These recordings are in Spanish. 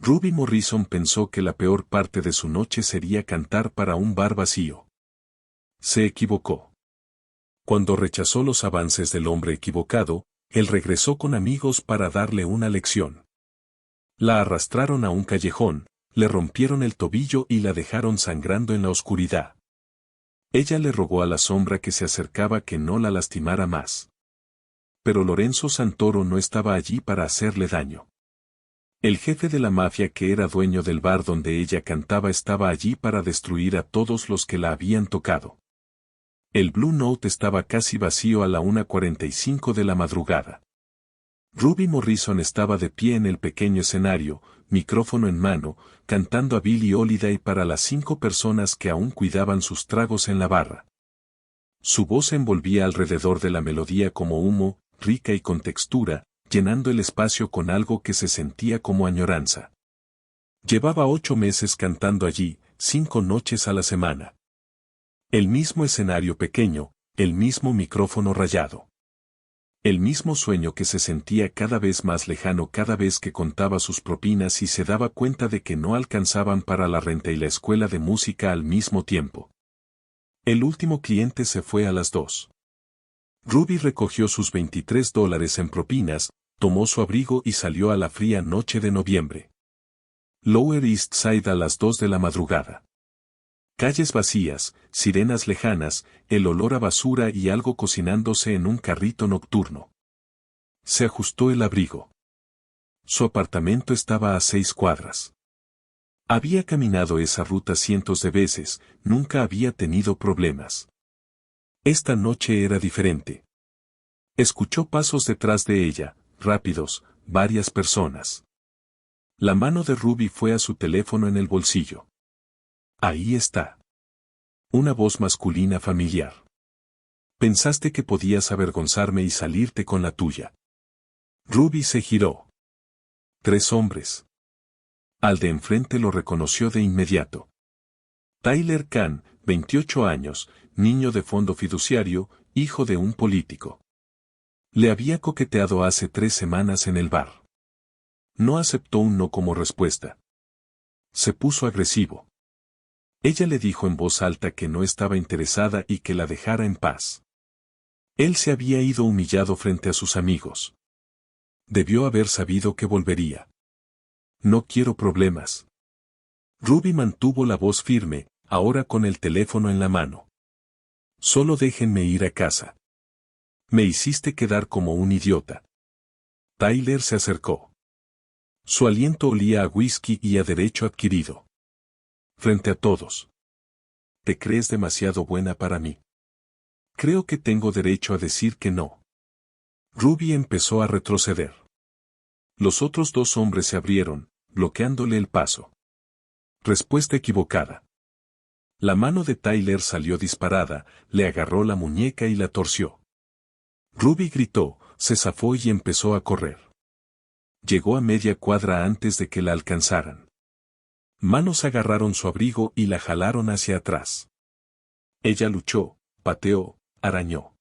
Ruby Morrison pensó que la peor parte de su noche sería cantar para un bar vacío. Se equivocó. Cuando rechazó los avances del hombre equivocado, él regresó con amigos para darle una lección. La arrastraron a un callejón, le rompieron el tobillo y la dejaron sangrando en la oscuridad. Ella le rogó a la sombra que se acercaba que no la lastimara más. Pero Lorenzo Santoro no estaba allí para hacerle daño. El jefe de la mafia que era dueño del bar donde ella cantaba estaba allí para destruir a todos los que la habían tocado. El Blue Note estaba casi vacío a la 1:45 de la madrugada. Ruby Morrison estaba de pie en el pequeño escenario, micrófono en mano, cantando a Billie Holiday para las 5 personas que aún cuidaban sus tragos en la barra. Su voz se envolvía alrededor de la melodía como humo, rica y con textura, llenando el espacio con algo que se sentía como añoranza. Llevaba 8 meses cantando allí, 5 noches a la semana. El mismo escenario pequeño, el mismo micrófono rayado. El mismo sueño que se sentía cada vez más lejano cada vez que contaba sus propinas y se daba cuenta de que no alcanzaban para la renta y la escuela de música al mismo tiempo. El último cliente se fue a las 2. Ruby recogió sus $23 en propinas, tomó su abrigo y salió a la fría noche de noviembre. Lower East Side a las 2 de la madrugada. Calles vacías, sirenas lejanas, el olor a basura y algo cocinándose en un carrito nocturno. Se ajustó el abrigo. Su apartamento estaba a 6 cuadras. Había caminado esa ruta cientos de veces, nunca había tenido problemas. Esta noche era diferente. Escuchó pasos detrás de ella, rápidos, varias personas. La mano de Ruby fue a su teléfono en el bolsillo. Ahí está. Una voz masculina familiar. Pensaste que podías avergonzarme y salirte con la tuya. Ruby se giró. 3 hombres. Al de enfrente lo reconoció de inmediato. Tyler Kahn, 28 años, niño de fondo fiduciario, hijo de un político. Le había coqueteado hace 3 semanas en el bar. No aceptó un no como respuesta. Se puso agresivo. Ella le dijo en voz alta que no estaba interesada y que la dejara en paz. Él se había ido humillado frente a sus amigos. Debió haber sabido que volvería. No quiero problemas. Ruby mantuvo la voz firme, ahora con el teléfono en la mano. Solo déjenme ir a casa. Me hiciste quedar como un idiota. Tyler se acercó. Su aliento olía a whisky y a derecho adquirido. Frente a todos. ¿Te crees demasiado buena para mí? Creo que tengo derecho a decir que no. Ruby empezó a retroceder. Los otros 2 hombres se abrieron, bloqueándole el paso. Respuesta equivocada. La mano de Tyler salió disparada, le agarró la muñeca y la torció. Ruby gritó, se zafó y empezó a correr. Llegó a media cuadra antes de que la alcanzaran. Manos agarraron su abrigo y la jalaron hacia atrás. Ella luchó, pateó, arañó.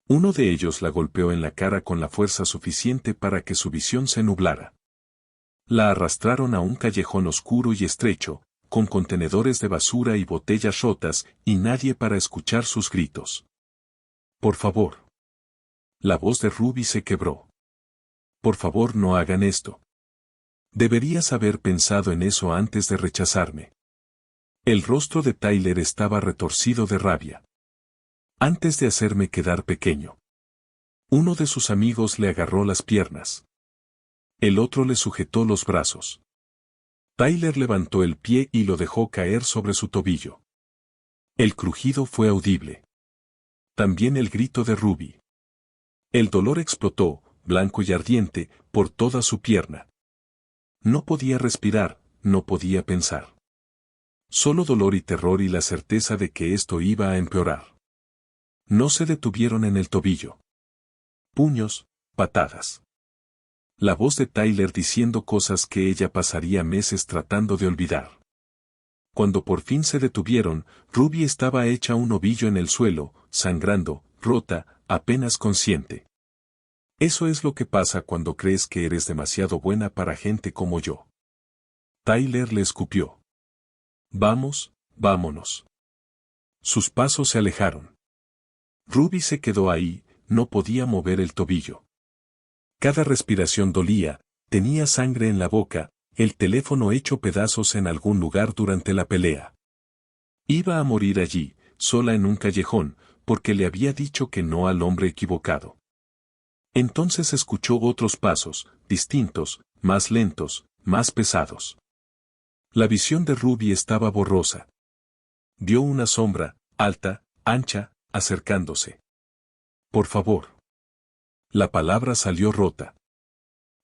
Uno de ellos la golpeó en la cara con la fuerza suficiente para que su visión se nublara. La arrastraron a un callejón oscuro y estrecho, con contenedores de basura y botellas rotas, y nadie para escuchar sus gritos. Por favor. La voz de Ruby se quebró. Por favor, no hagan esto. Deberías haber pensado en eso antes de rechazarme. El rostro de Tyler estaba retorcido de rabia. Antes de hacerme quedar pequeño. Uno de sus amigos le agarró las piernas. El otro le sujetó los brazos. Tyler levantó el pie y lo dejó caer sobre su tobillo. El crujido fue audible. También el grito de Ruby. El dolor explotó, blanco y ardiente, por toda su pierna. No podía respirar, no podía pensar. Solo dolor y terror y la certeza de que esto iba a empeorar. No se detuvieron en el tobillo. Puños, patadas. La voz de Tyler diciendo cosas que ella pasaría meses tratando de olvidar. Cuando por fin se detuvieron, Ruby estaba hecha un ovillo en el suelo, sangrando, rota, apenas consciente. Eso es lo que pasa cuando crees que eres demasiado buena para gente como yo. Tyler le escupió. Vamos, vámonos. Sus pasos se alejaron. Ruby se quedó ahí, no podía mover el tobillo. Cada respiración dolía, tenía sangre en la boca, el teléfono hecho pedazos en algún lugar durante la pelea. Iba a morir allí, sola en un callejón, porque le había dicho que no al hombre equivocado. Entonces escuchó otros pasos, distintos, más lentos, más pesados. La visión de Ruby estaba borrosa. Vio una sombra, alta, ancha, acercándose. Por favor. La palabra salió rota.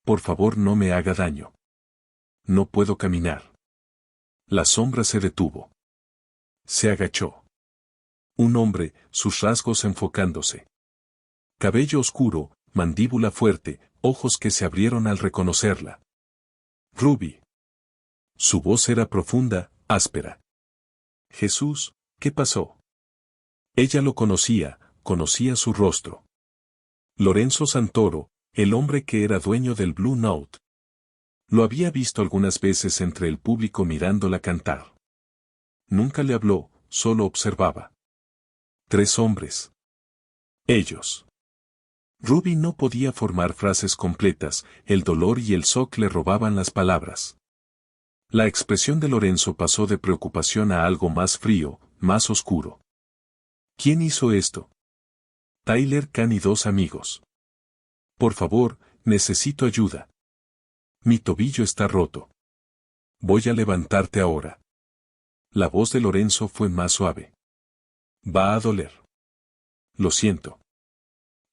Por favor, no me haga daño. No puedo caminar. La sombra se detuvo. Se agachó. Un hombre, sus rasgos enfocándose. Cabello oscuro, mandíbula fuerte, ojos que se abrieron al reconocerla. Ruby. Su voz era profunda, áspera. Jesús, ¿qué pasó? Ella lo conocía, conocía su rostro. Lorenzo Santoro, el hombre que era dueño del Blue Note. Lo había visto algunas veces entre el público mirándola cantar. Nunca le habló, solo observaba. 3 hombres. Ellos. Ruby no podía formar frases completas, el dolor y el shock le robaban las palabras. La expresión de Lorenzo pasó de preocupación a algo más frío, más oscuro. ¿Quién hizo esto? Tyler Kahn y 2 amigos. Por favor, necesito ayuda. Mi tobillo está roto. Voy a levantarte ahora. La voz de Lorenzo fue más suave. Va a doler. Lo siento.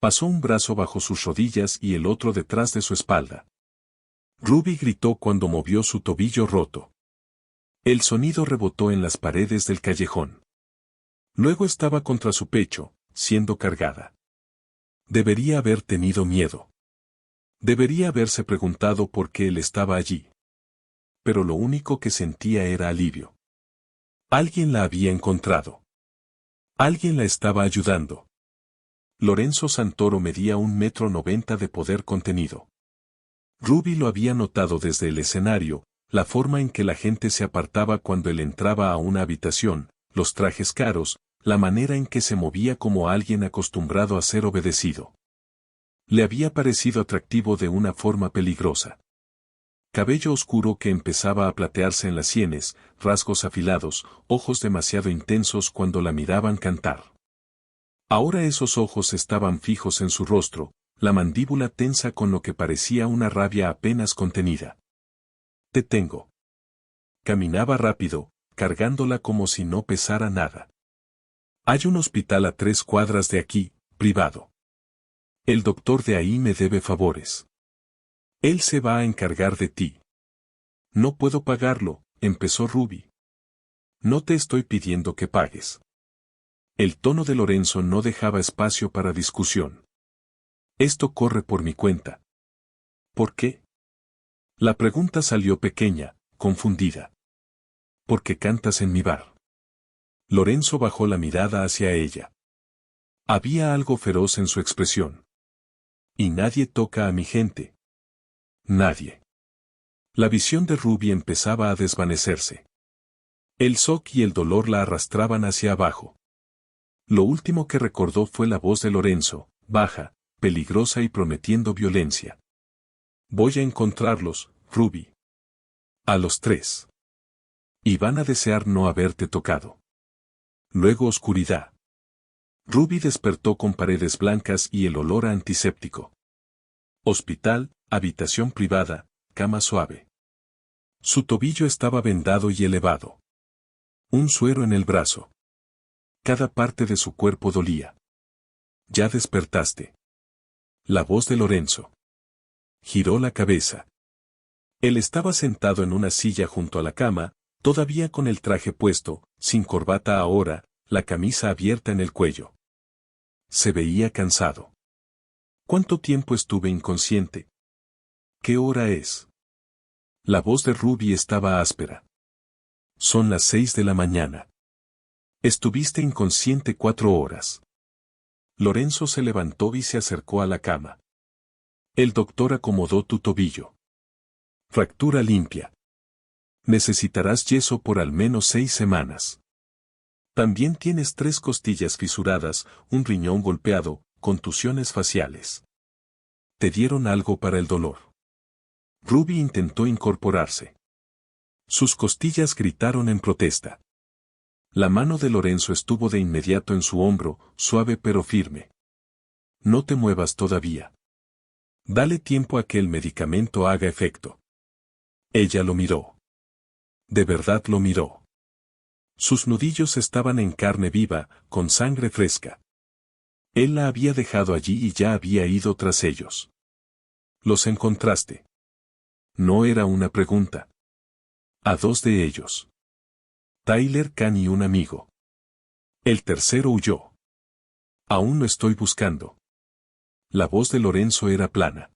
Pasó un brazo bajo sus rodillas y el otro detrás de su espalda. Ruby gritó cuando movió su tobillo roto. El sonido rebotó en las paredes del callejón. Luego estaba contra su pecho, siendo cargada. Debería haber tenido miedo. Debería haberse preguntado por qué él estaba allí. Pero lo único que sentía era alivio. Alguien la había encontrado. Alguien la estaba ayudando. Lorenzo Santoro medía 1,90 m de poder contenido. Ruby lo había notado desde el escenario, la forma en que la gente se apartaba cuando él entraba a una habitación, los trajes caros, la manera en que se movía como alguien acostumbrado a ser obedecido. Le había parecido atractivo de una forma peligrosa. Cabello oscuro que empezaba a platearse en las sienes, rasgos afilados, ojos demasiado intensos cuando la miraban cantar. Ahora esos ojos estaban fijos en su rostro, la mandíbula tensa con lo que parecía una rabia apenas contenida. Te tengo. Caminaba rápido, cargándola como si no pesara nada. Hay un hospital a 3 cuadras de aquí, privado. El doctor de ahí me debe favores. Él se va a encargar de ti. No puedo pagarlo, empezó Ruby. No te estoy pidiendo que pagues. El tono de Lorenzo no dejaba espacio para discusión. Esto corre por mi cuenta. ¿Por qué? La pregunta salió pequeña, confundida. ¿Por qué cantas en mi bar? Lorenzo bajó la mirada hacia ella. Había algo feroz en su expresión. Y nadie toca a mi gente. Nadie. La visión de Ruby empezaba a desvanecerse. El shock y el dolor la arrastraban hacia abajo. Lo último que recordó fue la voz de Lorenzo, baja, peligrosa y prometiendo violencia. Voy a encontrarlos, Ruby. A los 3. Y van a desear no haberte tocado. Luego oscuridad. Ruby despertó con paredes blancas y el olor a antiséptico. Hospital, habitación privada, cama suave. Su tobillo estaba vendado y elevado. Un suero en el brazo. Cada parte de su cuerpo dolía. Ya despertaste. La voz de Lorenzo. Giró la cabeza. Él estaba sentado en una silla junto a la cama, todavía con el traje puesto, sin corbata ahora, la camisa abierta en el cuello. Se veía cansado. ¿Cuánto tiempo estuve inconsciente? ¿Qué hora es? La voz de Ruby estaba áspera. Son las 6 de la mañana. Estuviste inconsciente 4 horas. Lorenzo se levantó y se acercó a la cama. El doctor acomodó tu tobillo. Fractura limpia. Necesitarás yeso por al menos 6 semanas. También tienes 3 costillas fisuradas, un riñón golpeado, contusiones faciales. ¿Te dieron algo para el dolor? Ruby intentó incorporarse. Sus costillas gritaron en protesta. La mano de Lorenzo estuvo de inmediato en su hombro, suave pero firme. No te muevas todavía. Dale tiempo a que el medicamento haga efecto. Ella lo miró. De verdad lo miró. Sus nudillos estaban en carne viva, con sangre fresca. Él la había dejado allí y ya había ido tras ellos. ¿Los encontraste? No era una pregunta. A 2 de ellos. Tyler Kahn y un amigo. El tercero huyó. Aún lo estoy buscando. La voz de Lorenzo era plana.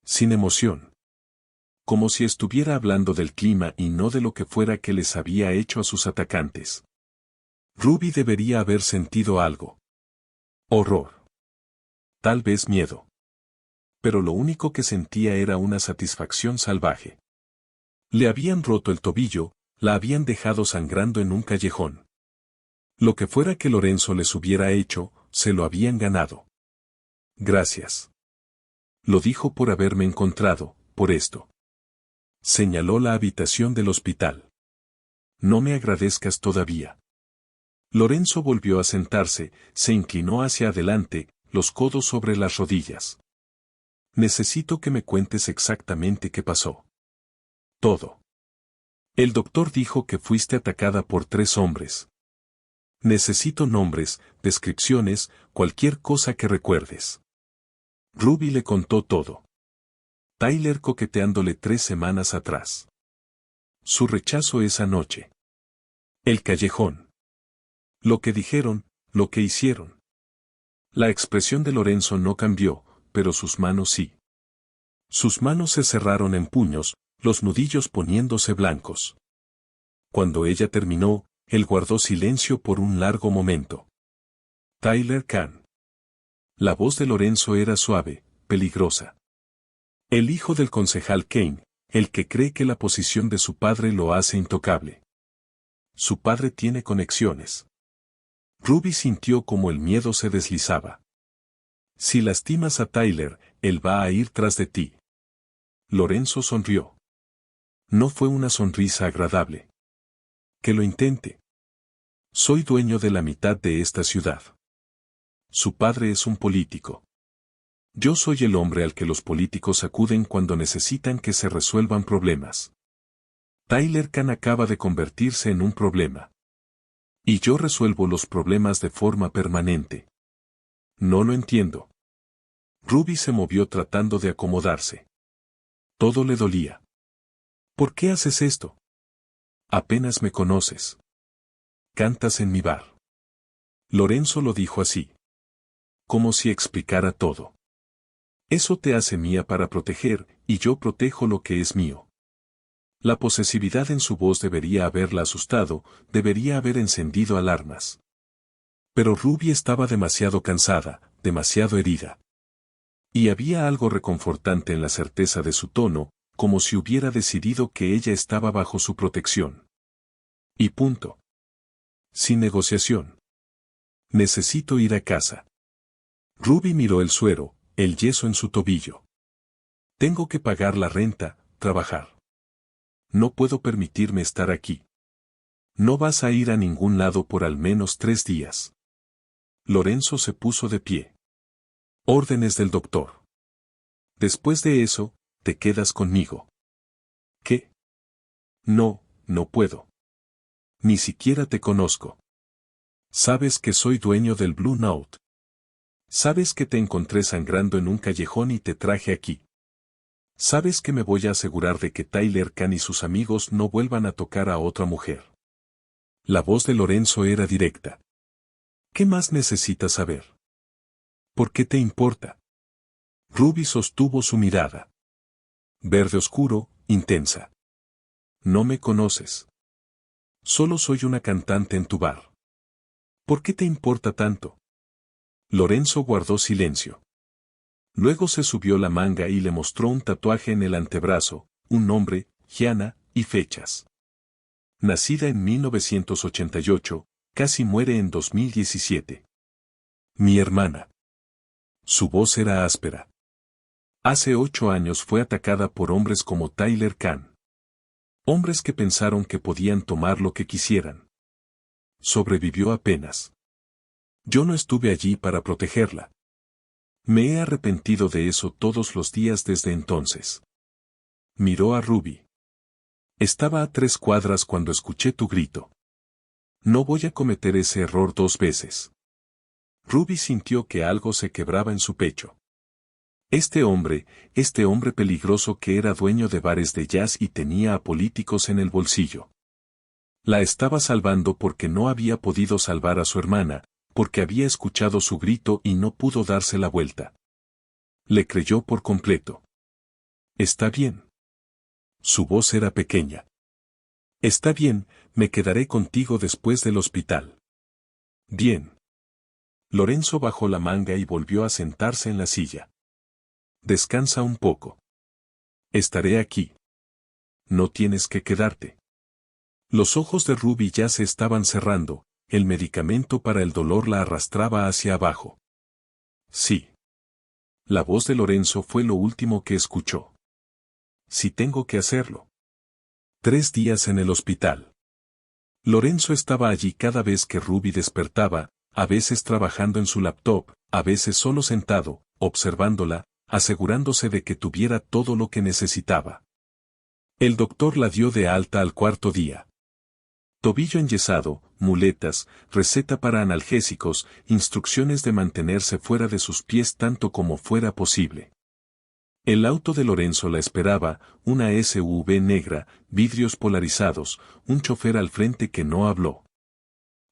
Sin emoción. Como si estuviera hablando del clima y no de lo que fuera que les había hecho a sus atacantes. Ruby debería haber sentido algo. Horror. Tal vez miedo. Pero lo único que sentía era una satisfacción salvaje. Le habían roto el tobillo, la habían dejado sangrando en un callejón. Lo que fuera que Lorenzo les hubiera hecho, se lo habían ganado. Gracias. Lo dijo por haberme encontrado, por esto. Señaló la habitación del hospital. No me agradezcas todavía. Lorenzo volvió a sentarse, se inclinó hacia adelante, los codos sobre las rodillas. Necesito que me cuentes exactamente qué pasó. Todo. El doctor dijo que fuiste atacada por 3 hombres. Necesito nombres, descripciones, cualquier cosa que recuerdes. Ruby le contó todo. Tyler coqueteándole 3 semanas atrás. Su rechazo esa noche. El callejón. Lo que dijeron, lo que hicieron. La expresión de Lorenzo no cambió, pero sus manos sí. Sus manos se cerraron en puños, los nudillos poniéndose blancos. Cuando ella terminó, él guardó silencio por un largo momento. Tyler Kahn. La voz de Lorenzo era suave, peligrosa. El hijo del concejal Kane, el que cree que la posición de su padre lo hace intocable. Su padre tiene conexiones. Ruby sintió como el miedo se deslizaba. Si lastimas a Tyler, él va a ir tras de ti. Lorenzo sonrió. No fue una sonrisa agradable. Que lo intente. Soy dueño de la mitad de esta ciudad. Su padre es un político. Yo soy el hombre al que los políticos acuden cuando necesitan que se resuelvan problemas. Tyler Kahn acaba de convertirse en un problema. Y yo resuelvo los problemas de forma permanente. No lo entiendo. Ruby se movió tratando de acomodarse. Todo le dolía. ¿Por qué haces esto? Apenas me conoces. Cantas en mi bar. Lorenzo lo dijo así. Como si explicara todo. Eso te hace mía para proteger, y yo protejo lo que es mío. La posesividad en su voz debería haberla asustado, debería haber encendido alarmas. Pero Ruby estaba demasiado cansada, demasiado herida. Y había algo reconfortante en la certeza de su tono, como si hubiera decidido que ella estaba bajo su protección. Y punto. Sin negociación. Necesito ir a casa. Ruby miró el suero, el yeso en su tobillo. Tengo que pagar la renta, trabajar. No puedo permitirme estar aquí. No vas a ir a ningún lado por al menos 3 días. Lorenzo se puso de pie. Órdenes del doctor. Después de eso, te quedas conmigo. ¿Qué? No, no puedo. Ni siquiera te conozco. Sabes que soy dueño del Blue Note. Sabes que te encontré sangrando en un callejón y te traje aquí. Sabes que me voy a asegurar de que Tyler Kahn y sus amigos no vuelvan a tocar a otra mujer. La voz de Lorenzo era directa. ¿Qué más necesitas saber? ¿Por qué te importa? Ruby sostuvo su mirada. Verde oscuro, intensa. No me conoces. Solo soy una cantante en tu bar. ¿Por qué te importa tanto? Lorenzo guardó silencio. Luego se subió la manga y le mostró un tatuaje en el antebrazo, un nombre, Gianna, y fechas. Nacida en 1988, casi muere en 2017. Mi hermana. Su voz era áspera. Hace 8 años fue atacada por hombres como Tyler Kahn. Hombres que pensaron que podían tomar lo que quisieran. Sobrevivió apenas. Yo no estuve allí para protegerla. Me he arrepentido de eso todos los días desde entonces. Miró a Ruby. Estaba a 3 cuadras cuando escuché tu grito. No voy a cometer ese error 2 veces. Ruby sintió que algo se quebraba en su pecho. Este hombre peligroso que era dueño de bares de jazz y tenía a políticos en el bolsillo. La estaba salvando porque no había podido salvar a su hermana, porque había escuchado su grito y no pudo darse la vuelta. Le creyó por completo. Está bien. Su voz era pequeña. Está bien, me quedaré contigo después del hospital. Bien. Lorenzo bajó la manga y volvió a sentarse en la silla. Descansa un poco. Estaré aquí. No tienes que quedarte. Los ojos de Ruby ya se estaban cerrando, el medicamento para el dolor la arrastraba hacia abajo. Sí. La voz de Lorenzo fue lo último que escuchó. Sí tengo que hacerlo. 3 días en el hospital. Lorenzo estaba allí cada vez que Ruby despertaba, a veces trabajando en su laptop, a veces solo sentado, observándola, asegurándose de que tuviera todo lo que necesitaba. El doctor la dio de alta al 4.º día. Tobillo enyesado, muletas, receta para analgésicos, instrucciones de mantenerse fuera de sus pies tanto como fuera posible. El auto de Lorenzo la esperaba, una SUV negra, vidrios polarizados, un chofer al frente que no habló.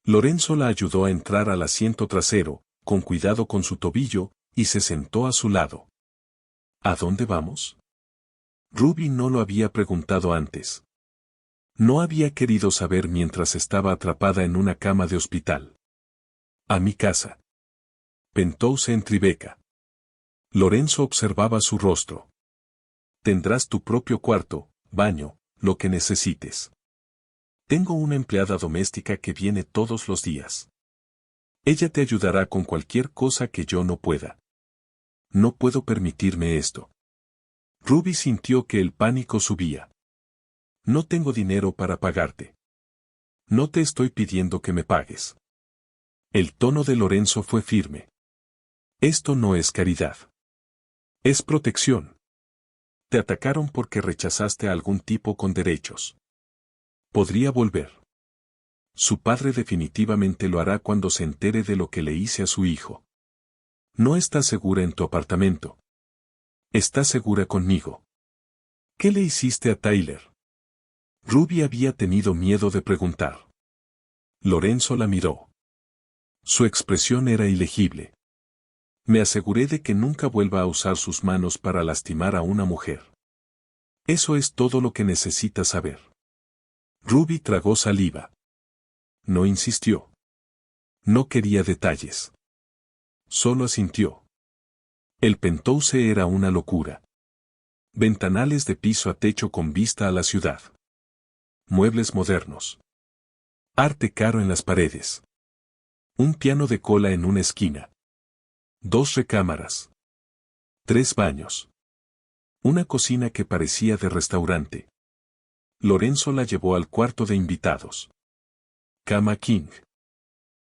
Lorenzo la ayudó a entrar al asiento trasero, con cuidado con su tobillo, y se sentó a su lado. ¿A dónde vamos? Ruby no lo había preguntado antes. No había querido saber mientras estaba atrapada en una cama de hospital. A mi casa. Penthouse en Tribeca. Lorenzo observaba su rostro. Tendrás tu propio cuarto, baño, lo que necesites. Tengo una empleada doméstica que viene todos los días. Ella te ayudará con cualquier cosa que yo no pueda. No puedo permitirme esto. Ruby sintió que el pánico subía. No tengo dinero para pagarte. No te estoy pidiendo que me pagues. El tono de Lorenzo fue firme. Esto no es caridad. Es protección. Te atacaron porque rechazaste a algún tipo con derechos. Podría volver. Su padre definitivamente lo hará cuando se entere de lo que le hice a su hijo. No estás segura en tu apartamento. Estás segura conmigo. ¿Qué le hiciste a Tyler? Ruby había tenido miedo de preguntar. Lorenzo la miró. Su expresión era ilegible. Me aseguré de que nunca vuelva a usar sus manos para lastimar a una mujer. Eso es todo lo que necesitas saber. Ruby tragó saliva. No insistió. No quería detalles. Solo asintió. El penthouse era una locura. Ventanales de piso a techo con vista a la ciudad. Muebles modernos. Arte caro en las paredes. Un piano de cola en una esquina. 2 recámaras. 3 baños. Una cocina que parecía de restaurante. Lorenzo la llevó al cuarto de invitados. Cama king.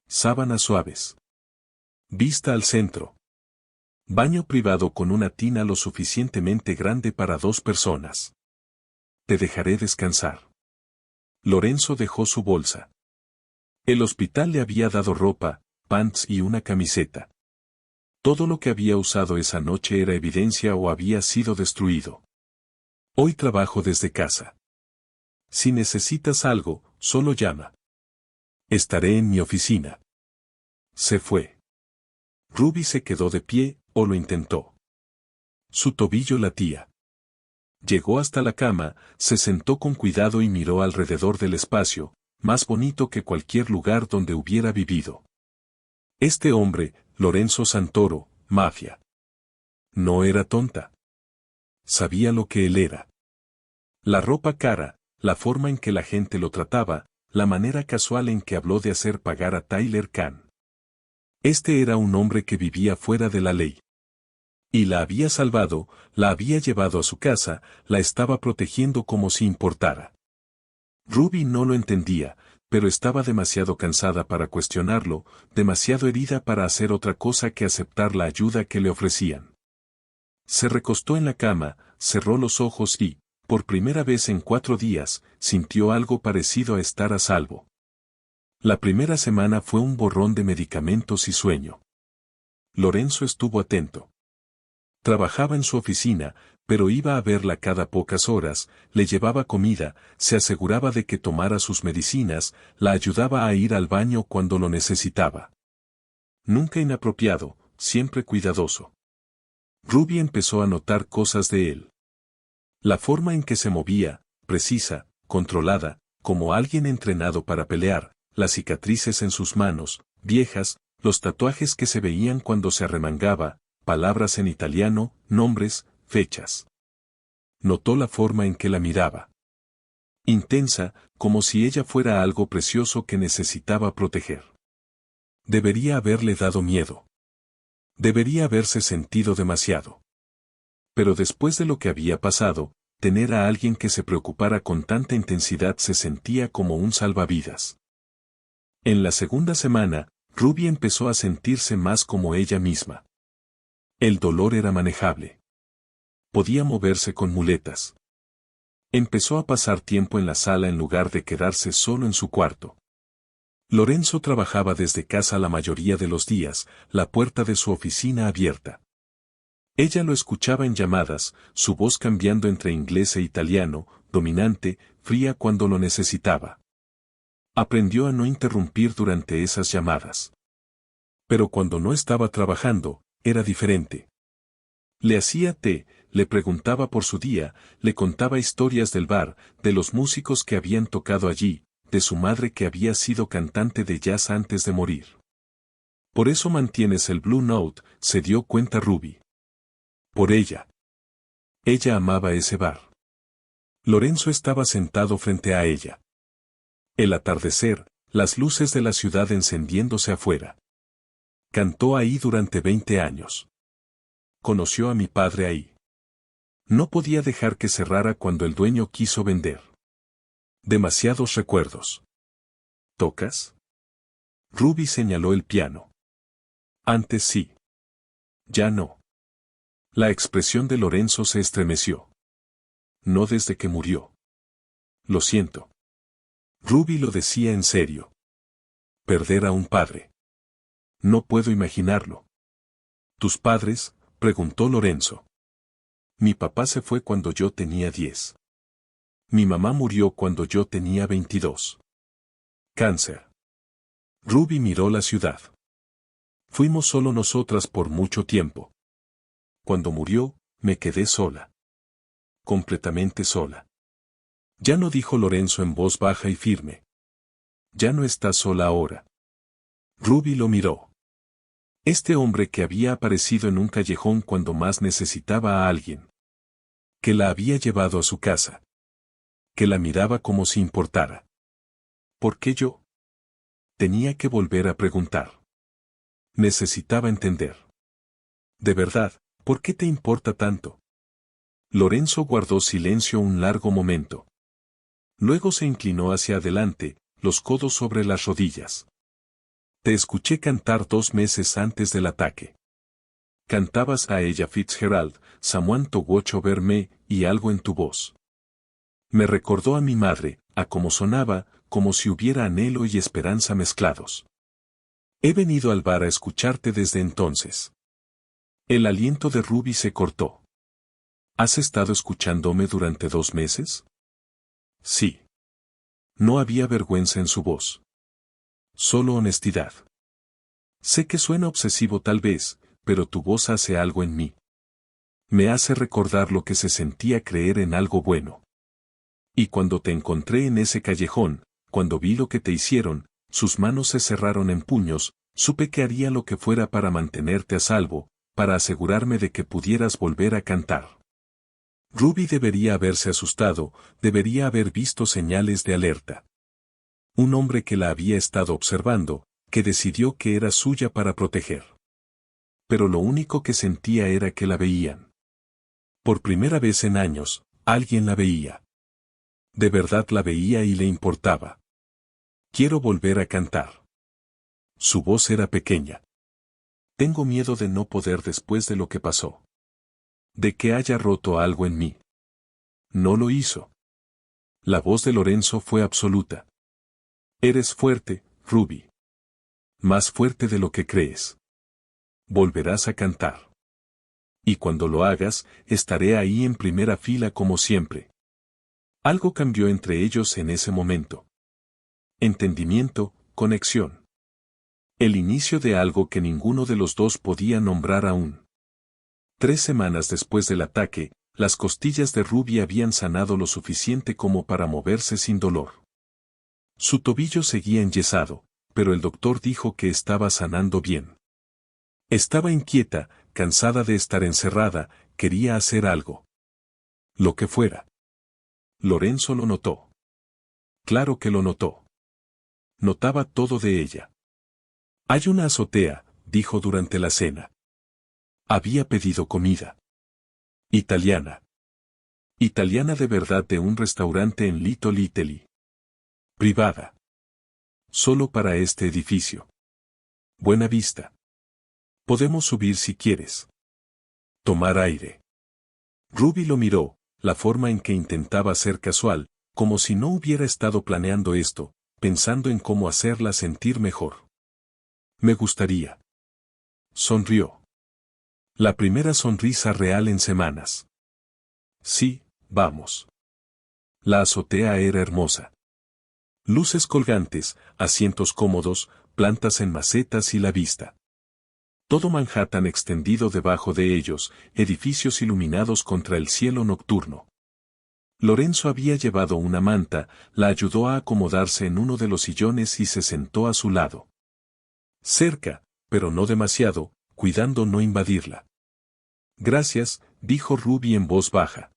Sábanas suaves. Vista al centro. Baño privado con una tina lo suficientemente grande para 2 personas. Te dejaré descansar. Lorenzo dejó su bolsa. El hospital le había dado ropa, pants y una camiseta. Todo lo que había usado esa noche era evidencia o había sido destruido. Hoy trabajo desde casa. Si necesitas algo, solo llama. Estaré en mi oficina. Se fue. Ruby se quedó de pie, o lo intentó. Su tobillo latía. Llegó hasta la cama, se sentó con cuidado y miró alrededor del espacio, más bonito que cualquier lugar donde hubiera vivido. Este hombre, Lorenzo Santoro, mafia. No era tonta. Sabía lo que él era. La ropa cara, la forma en que la gente lo trataba, la manera casual en que habló de hacer pagar a Tyler Khan. Este era un hombre que vivía fuera de la ley. Y la había salvado, la había llevado a su casa, la estaba protegiendo como si importara. Ruby no lo entendía, pero estaba demasiado cansada para cuestionarlo, demasiado herida para hacer otra cosa que aceptar la ayuda que le ofrecían. Se recostó en la cama, cerró los ojos y, por primera vez en 4 días, sintió algo parecido a estar a salvo. La primera semana fue un borrón de medicamentos y sueño. Lorenzo estuvo atento. Trabajaba en su oficina, pero iba a verla cada pocas horas, le llevaba comida, se aseguraba de que tomara sus medicinas, la ayudaba a ir al baño cuando lo necesitaba. Nunca inapropiado, siempre cuidadoso. Ruby empezó a notar cosas de él. La forma en que se movía, precisa, controlada, como alguien entrenado para pelear, las cicatrices en sus manos, viejas, los tatuajes que se veían cuando se arremangaba, palabras en italiano, nombres, fechas. Notó la forma en que la miraba. Intensa, como si ella fuera algo precioso que necesitaba proteger. Debería haberle dado miedo. Debería haberse sentido demasiado. Pero después de lo que había pasado, tener a alguien que se preocupara con tanta intensidad se sentía como un salvavidas. En la segunda semana, Ruby empezó a sentirse más como ella misma. El dolor era manejable. Podía moverse con muletas. Empezó a pasar tiempo en la sala en lugar de quedarse solo en su cuarto. Lorenzo trabajaba desde casa la mayoría de los días, la puerta de su oficina abierta. Ella lo escuchaba en llamadas, su voz cambiando entre inglés e italiano, dominante, fría cuando lo necesitaba. Aprendió a no interrumpir durante esas llamadas. Pero cuando no estaba trabajando, era diferente. Le hacía té, le preguntaba por su día, le contaba historias del bar, de los músicos que habían tocado allí, de su madre que había sido cantante de jazz antes de morir. Por eso mantienes el Blue Note, se dio cuenta Ruby. Por ella. Ella amaba ese bar. Lorenzo estaba sentado frente a ella. El atardecer, las luces de la ciudad encendiéndose afuera. Cantó ahí durante 20 años. Conoció a mi padre ahí. No podía dejar que cerrara cuando el dueño quiso vender. Demasiados recuerdos. ¿Tocas? Ruby señaló el piano. Antes sí. Ya no. La expresión de Lorenzo se estremeció. No desde que murió. Lo siento. Ruby lo decía en serio. Perder a un padre. No puedo imaginarlo. ¿Tus padres? Preguntó Lorenzo. Mi papá se fue cuando yo tenía 10. Mi mamá murió cuando yo tenía 22. Cáncer. Ruby miró la ciudad. Fuimos solo nosotras por mucho tiempo. Cuando murió, me quedé sola. Completamente sola. Ya no, dijo Lorenzo en voz baja y firme. Ya no estás sola ahora. Ruby lo miró. Este hombre que había aparecido en un callejón cuando más necesitaba a alguien. Que la había llevado a su casa. Que la miraba como si importara. ¿Por qué yo? Tenía que volver a preguntar. Necesitaba entender. De verdad, ¿por qué te importa tanto? Lorenzo guardó silencio un largo momento. Luego se inclinó hacia adelante, los codos sobre las rodillas. Te escuché cantar 2 meses antes del ataque. Cantabas a ella Fitzgerald, Someone to Watch Over Me, y algo en tu voz. Me recordó a mi madre, a cómo sonaba, como si hubiera anhelo y esperanza mezclados. He venido al bar a escucharte desde entonces. El aliento de Ruby se cortó. ¿Has estado escuchándome durante 2 meses? Sí. No había vergüenza en su voz. Solo honestidad. Sé que suena obsesivo tal vez, pero tu voz hace algo en mí. Me hace recordar lo que se sentía creer en algo bueno. Y cuando te encontré en ese callejón, cuando vi lo que te hicieron, sus manos se cerraron en puños, supe que haría lo que fuera para mantenerte a salvo, para asegurarme de que pudieras volver a cantar. Ruby debería haberse asustado, debería haber visto señales de alerta. Un hombre que la había estado observando, que decidió que era suya para proteger. Pero lo único que sentía era que la veían. Por primera vez en años, alguien la veía. De verdad la veía y le importaba. Quiero volver a cantar. Su voz era pequeña. Tengo miedo de no poder después de lo que pasó. De que haya roto algo en mí. No lo hizo. La voz de Lorenzo fue absoluta. Eres fuerte, Ruby. Más fuerte de lo que crees. Volverás a cantar. Y cuando lo hagas, estaré ahí en primera fila como siempre. Algo cambió entre ellos en ese momento. Entendimiento, conexión. El inicio de algo que ninguno de los dos podía nombrar aún. 3 semanas después del ataque, las costillas de Ruby habían sanado lo suficiente como para moverse sin dolor. Su tobillo seguía enyesado, pero el doctor dijo que estaba sanando bien. Estaba inquieta, cansada de estar encerrada, quería hacer algo. Lo que fuera. Lorenzo lo notó. Claro que lo notó. Notaba todo de ella. Hay una azotea, dijo durante la cena. Había pedido comida. Italiana. Italiana de verdad de un restaurante en Little Italy. Privada. Solo para este edificio. Buena vista. Podemos subir si quieres. Tomar aire. Ruby lo miró, la forma en que intentaba ser casual, como si no hubiera estado planeando esto, pensando en cómo hacerla sentir mejor. Me gustaría. Sonrió. La primera sonrisa real en semanas. Sí, vamos. La azotea era hermosa. Luces colgantes, asientos cómodos, plantas en macetas y la vista. Todo Manhattan extendido debajo de ellos, edificios iluminados contra el cielo nocturno. Lorenzo había llevado una manta, la ayudó a acomodarse en uno de los sillones y se sentó a su lado. Cerca, pero no demasiado, cuidando no invadirla. Gracias, dijo Ruby en voz baja.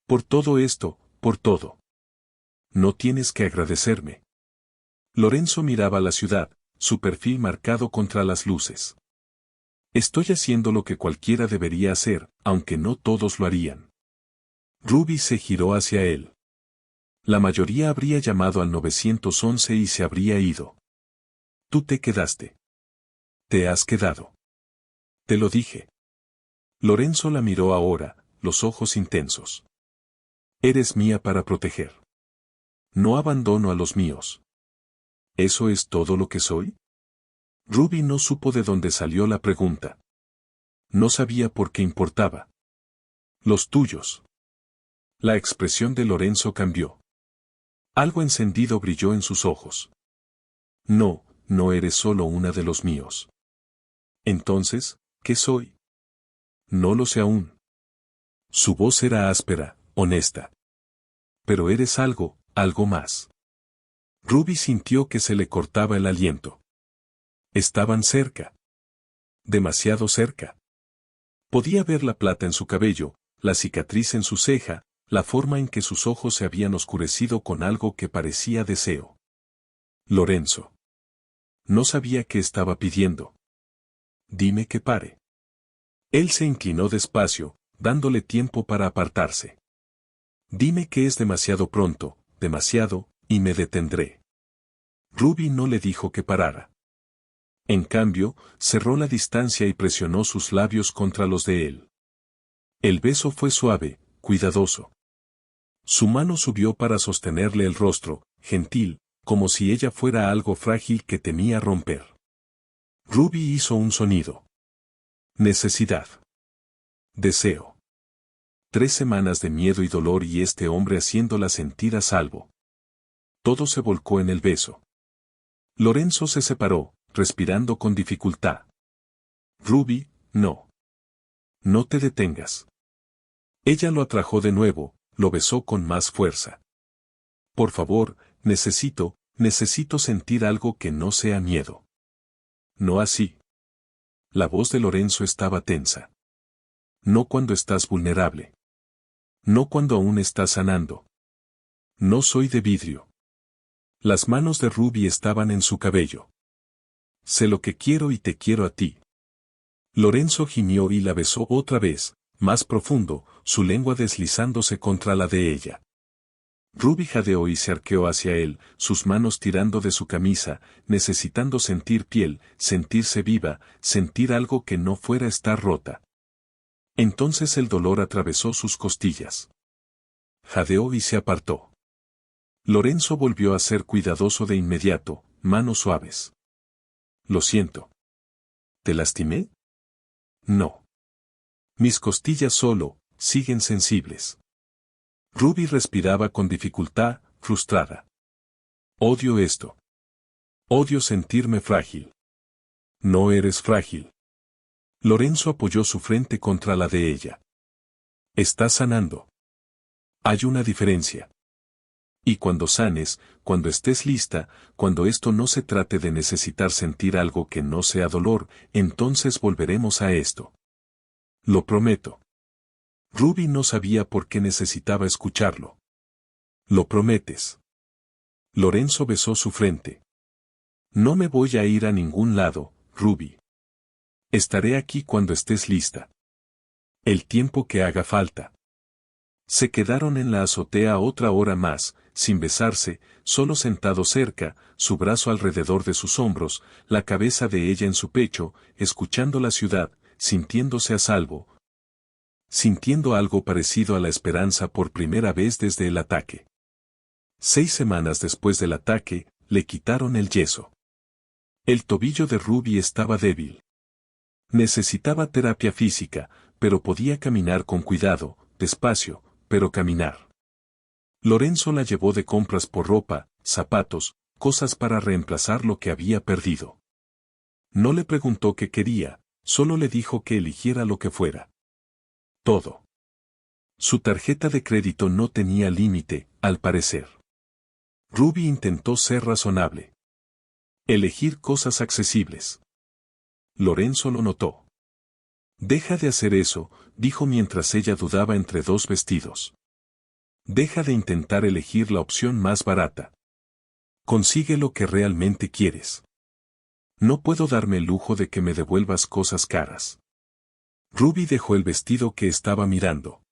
Por todo esto, por todo. No tienes que agradecerme. Lorenzo miraba la ciudad, su perfil marcado contra las luces. Estoy haciendo lo que cualquiera debería hacer, aunque no todos lo harían. Ruby se giró hacia él. La mayoría habría llamado al 911 y se habría ido. Tú te quedaste. Te has quedado. Te lo dije. Lorenzo la miró ahora, los ojos intensos. Eres mía para proteger. No abandono a los míos. ¿Eso es todo lo que soy? Ruby no supo de dónde salió la pregunta. No sabía por qué importaba. Los tuyos. La expresión de Lorenzo cambió. Algo encendido brilló en sus ojos. No, no eres solo una de los míos. Entonces, ¿qué soy? No lo sé aún. Su voz era áspera, honesta. Pero eres algo, algo más. Ruby sintió que se le cortaba el aliento. Estaban cerca. Demasiado cerca. Podía ver la plata en su cabello, la cicatriz en su ceja, la forma en que sus ojos se habían oscurecido con algo que parecía deseo. Lorenzo. No sabía qué estaba pidiendo. Dime que pare. Él se inclinó despacio, dándole tiempo para apartarse. Dime que es demasiado pronto, demasiado, y me detendré. Ruby no le dijo que parara. En cambio, cerró la distancia y presionó sus labios contra los de él. El beso fue suave, cuidadoso. Su mano subió para sostenerle el rostro, gentil, como si ella fuera algo frágil que temía romper. Ruby hizo un sonido. Necesidad. Deseo. 3 semanas de miedo y dolor y este hombre haciéndola sentir a salvo. Todo se volcó en el beso. Lorenzo se separó, respirando con dificultad. Ruby, no. No te detengas. Ella lo atrajo de nuevo, lo besó con más fuerza. Por favor, necesito sentir algo que no sea miedo. No así. La voz de Lorenzo estaba tensa. No cuando estás vulnerable. No cuando aún está sanando. No soy de vidrio. Las manos de Ruby estaban en su cabello. Sé lo que quiero y te quiero a ti. Lorenzo gimió y la besó otra vez, más profundo, su lengua deslizándose contra la de ella. Ruby jadeó y se arqueó hacia él, sus manos tirando de su camisa, necesitando sentir piel, sentirse viva, sentir algo que no fuera estar rota. Entonces el dolor atravesó sus costillas. Jadeó y se apartó. Lorenzo volvió a ser cuidadoso de inmediato, manos suaves. Lo siento. ¿Te lastimé? No. Mis costillas solo, siguen sensibles. Ruby respiraba con dificultad, frustrada. Odio esto. Odio sentirme frágil. No eres frágil. Lorenzo apoyó su frente contra la de ella. Estás sanando. Hay una diferencia. Y cuando sanes, cuando estés lista, cuando esto no se trate de necesitar sentir algo que no sea dolor, entonces volveremos a esto. Lo prometo. Ruby no sabía por qué necesitaba escucharlo. ¿Lo prometes? Lorenzo besó su frente. No me voy a ir a ningún lado, Ruby. Estaré aquí cuando estés lista. El tiempo que haga falta. Se quedaron en la azotea otra hora más, sin besarse, solo sentado cerca, su brazo alrededor de sus hombros, la cabeza de ella en su pecho, escuchando la ciudad, sintiéndose a salvo. Sintiendo algo parecido a la esperanza por primera vez desde el ataque. 6 semanas después del ataque, le quitaron el yeso. El tobillo de Ruby estaba débil. Necesitaba terapia física, pero podía caminar con cuidado, despacio, pero caminar. Lorenzo la llevó de compras por ropa, zapatos, cosas para reemplazar lo que había perdido. No le preguntó qué quería, solo le dijo que eligiera lo que fuera. Todo. Su tarjeta de crédito no tenía límite, al parecer. Ruby intentó ser razonable. Elegir cosas accesibles. Lorenzo lo notó. Deja de hacer eso, dijo mientras ella dudaba entre 2 vestidos. Deja de intentar elegir la opción más barata. Consigue lo que realmente quieres. No puedo darme el lujo de que me devuelvas cosas caras. Ruby dejó el vestido que estaba mirando.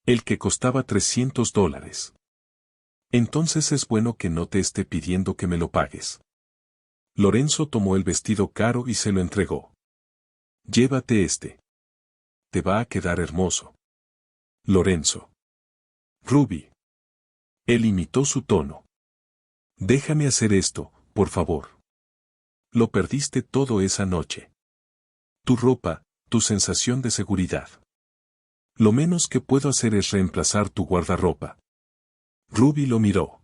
El que costaba $300. Entonces es bueno que no te esté pidiendo que me lo pagues. Lorenzo tomó el vestido caro y se lo entregó. Llévate este. Te va a quedar hermoso. Lorenzo. Ruby. Él imitó su tono. Déjame hacer esto, por favor. Lo perdiste todo esa noche. Tu ropa, tu sensación de seguridad. Lo menos que puedo hacer es reemplazar tu guardarropa. Ruby lo miró.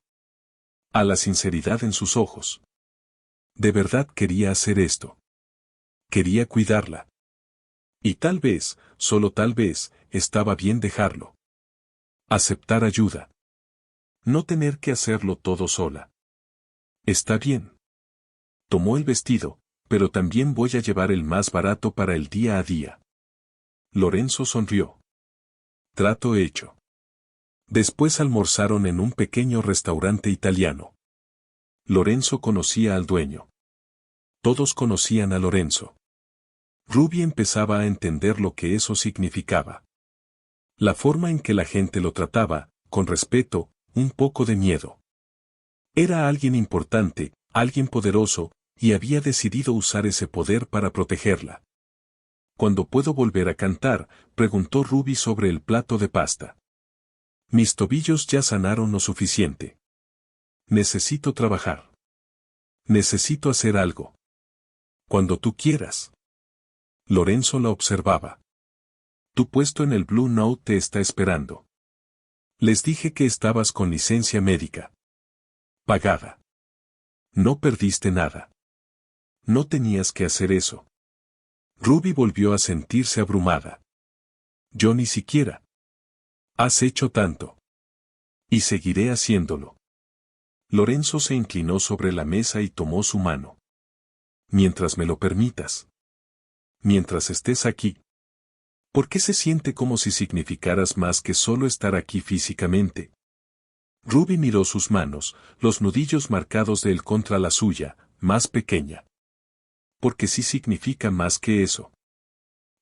A la sinceridad en sus ojos. De verdad quería hacer esto. Quería cuidarla. Y tal vez, solo tal vez, estaba bien dejarlo. Aceptar ayuda. No tener que hacerlo todo sola. Está bien. Tomó el vestido, pero también voy a llevar el más barato para el día a día. Lorenzo sonrió. Trato hecho. Después almorzaron en un pequeño restaurante italiano. Lorenzo conocía al dueño. Todos conocían a Lorenzo. Ruby empezaba a entender lo que eso significaba. La forma en que la gente lo trataba, con respeto, un poco de miedo. Era alguien importante, alguien poderoso, y había decidido usar ese poder para protegerla. ¿Cuándo puedo volver a cantar?, preguntó Ruby sobre el plato de pasta. Mis tobillos ya sanaron lo suficiente. Necesito trabajar. Necesito hacer algo. Cuando tú quieras. Lorenzo la observaba. Tu puesto en el Blue Note te está esperando. Les dije que estabas con licencia médica. Pagada. No perdiste nada. No tenías que hacer eso. Ruby volvió a sentirse abrumada. Yo ni siquiera. Has hecho tanto. Y seguiré haciéndolo. Lorenzo se inclinó sobre la mesa y tomó su mano. Mientras me lo permitas. Mientras estés aquí. ¿Por qué se siente como si significaras más que solo estar aquí físicamente? Ruby miró sus manos, los nudillos marcados de él contra la suya, más pequeña. Porque sí significa más que eso.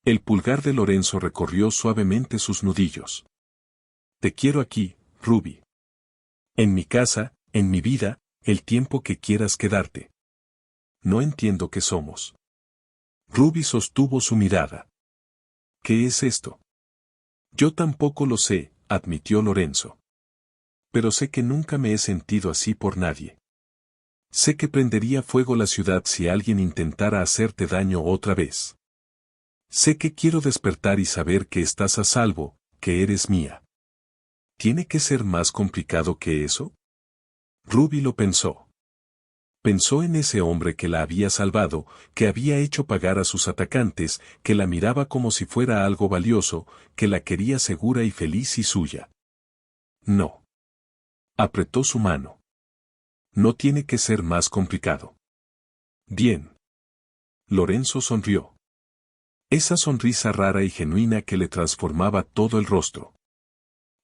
El pulgar de Lorenzo recorrió suavemente sus nudillos. Te quiero aquí, Ruby. En mi casa, en mi vida, el tiempo que quieras quedarte. No entiendo qué somos. Ruby sostuvo su mirada. ¿Qué es esto? Yo tampoco lo sé, admitió Lorenzo. Pero sé que nunca me he sentido así por nadie. Sé que prendería fuego la ciudad si alguien intentara hacerte daño otra vez. Sé que quiero despertar y saber que estás a salvo, que eres mía. ¿Tiene que ser más complicado que eso? Ruby lo pensó. Pensó en ese hombre que la había salvado, que había hecho pagar a sus atacantes, que la miraba como si fuera algo valioso, que la quería segura y feliz y suya. No. Apretó su mano. No tiene que ser más complicado. Bien. Lorenzo sonrió. Esa sonrisa rara y genuina que le transformaba todo el rostro.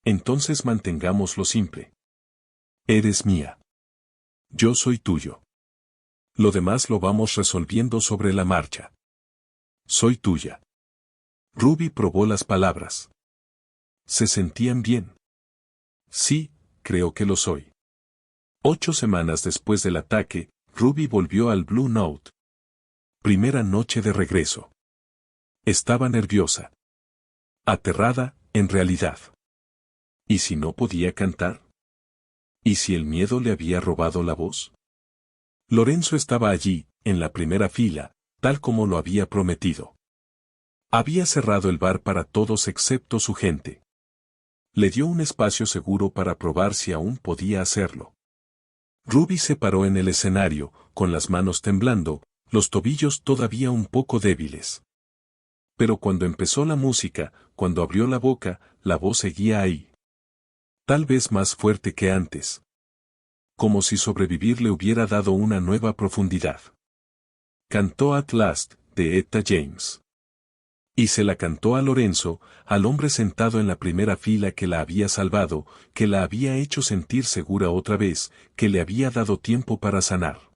Entonces mantengámoslo simple. Eres mía. Yo soy tuyo. Lo demás lo vamos resolviendo sobre la marcha. Soy tuya. Ruby probó las palabras. ¿Se sentían bien? Sí, creo que lo soy. 8 semanas después del ataque, Ruby volvió al Blue Note. Primera noche de regreso. Estaba nerviosa. Aterrada, en realidad. ¿Y si no podía cantar? ¿Y si el miedo le había robado la voz? Lorenzo estaba allí, en la primera fila, tal como lo había prometido. Había cerrado el bar para todos excepto su gente. Le dio un espacio seguro para probar si aún podía hacerlo. Ruby se paró en el escenario, con las manos temblando, los tobillos todavía un poco débiles. Pero cuando empezó la música, cuando abrió la boca, la voz seguía ahí. Tal vez más fuerte que antes. Como si sobrevivir le hubiera dado una nueva profundidad. Cantó At Last, de Etta James. Y se la cantó a Lorenzo, al hombre sentado en la primera fila que la había salvado, que la había hecho sentir segura otra vez, que le había dado tiempo para sanar.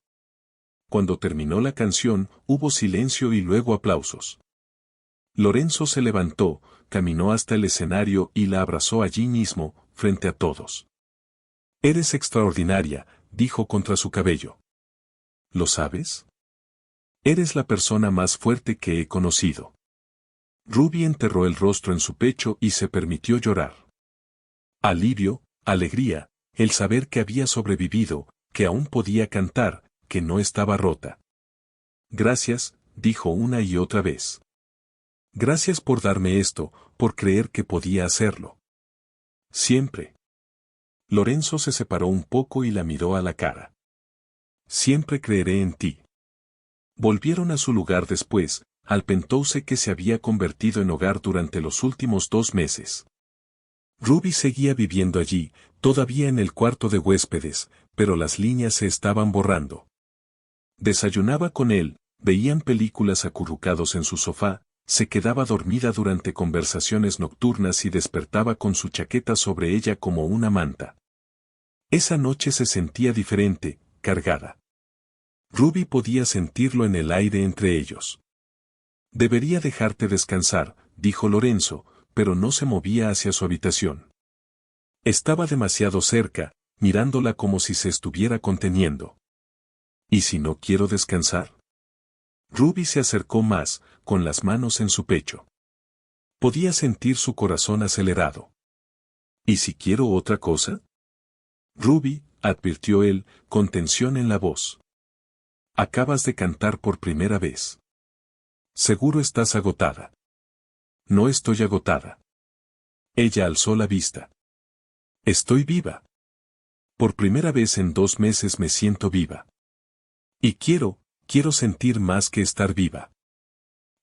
Cuando terminó la canción, hubo silencio y luego aplausos. Lorenzo se levantó, caminó hasta el escenario y la abrazó allí mismo, frente a todos. Eres extraordinaria, dijo contra su cabello. ¿Lo sabes? Eres la persona más fuerte que he conocido. Ruby enterró el rostro en su pecho y se permitió llorar. Alivio, alegría, el saber que había sobrevivido, que aún podía cantar, que no estaba rota. Gracias, dijo una y otra vez. Gracias por darme esto, por creer que podía hacerlo. Siempre. Lorenzo se separó un poco y la miró a la cara. Siempre creeré en ti. Volvieron a su lugar después, al penthouse que se había convertido en hogar durante los últimos 2 meses. Ruby seguía viviendo allí, todavía en el cuarto de huéspedes, pero las líneas se estaban borrando. Desayunaba con él, veían películas acurrucados en su sofá, se quedaba dormida durante conversaciones nocturnas y despertaba con su chaqueta sobre ella como una manta. Esa noche se sentía diferente, cargada. Ruby podía sentirlo en el aire entre ellos. Debería dejarte descansar, dijo Lorenzo, pero no se movía hacia su habitación. Estaba demasiado cerca, mirándola como si se estuviera conteniendo. ¿Y si no quiero descansar? Ruby se acercó más, con las manos en su pecho. Podía sentir su corazón acelerado. ¿Y si quiero otra cosa? Ruby, advirtió él, con tensión en la voz. Acabas de cantar por primera vez. Seguro estás agotada. No estoy agotada. Ella alzó la vista. Estoy viva. Por primera vez en 2 meses me siento viva. Y quiero sentir más que estar viva.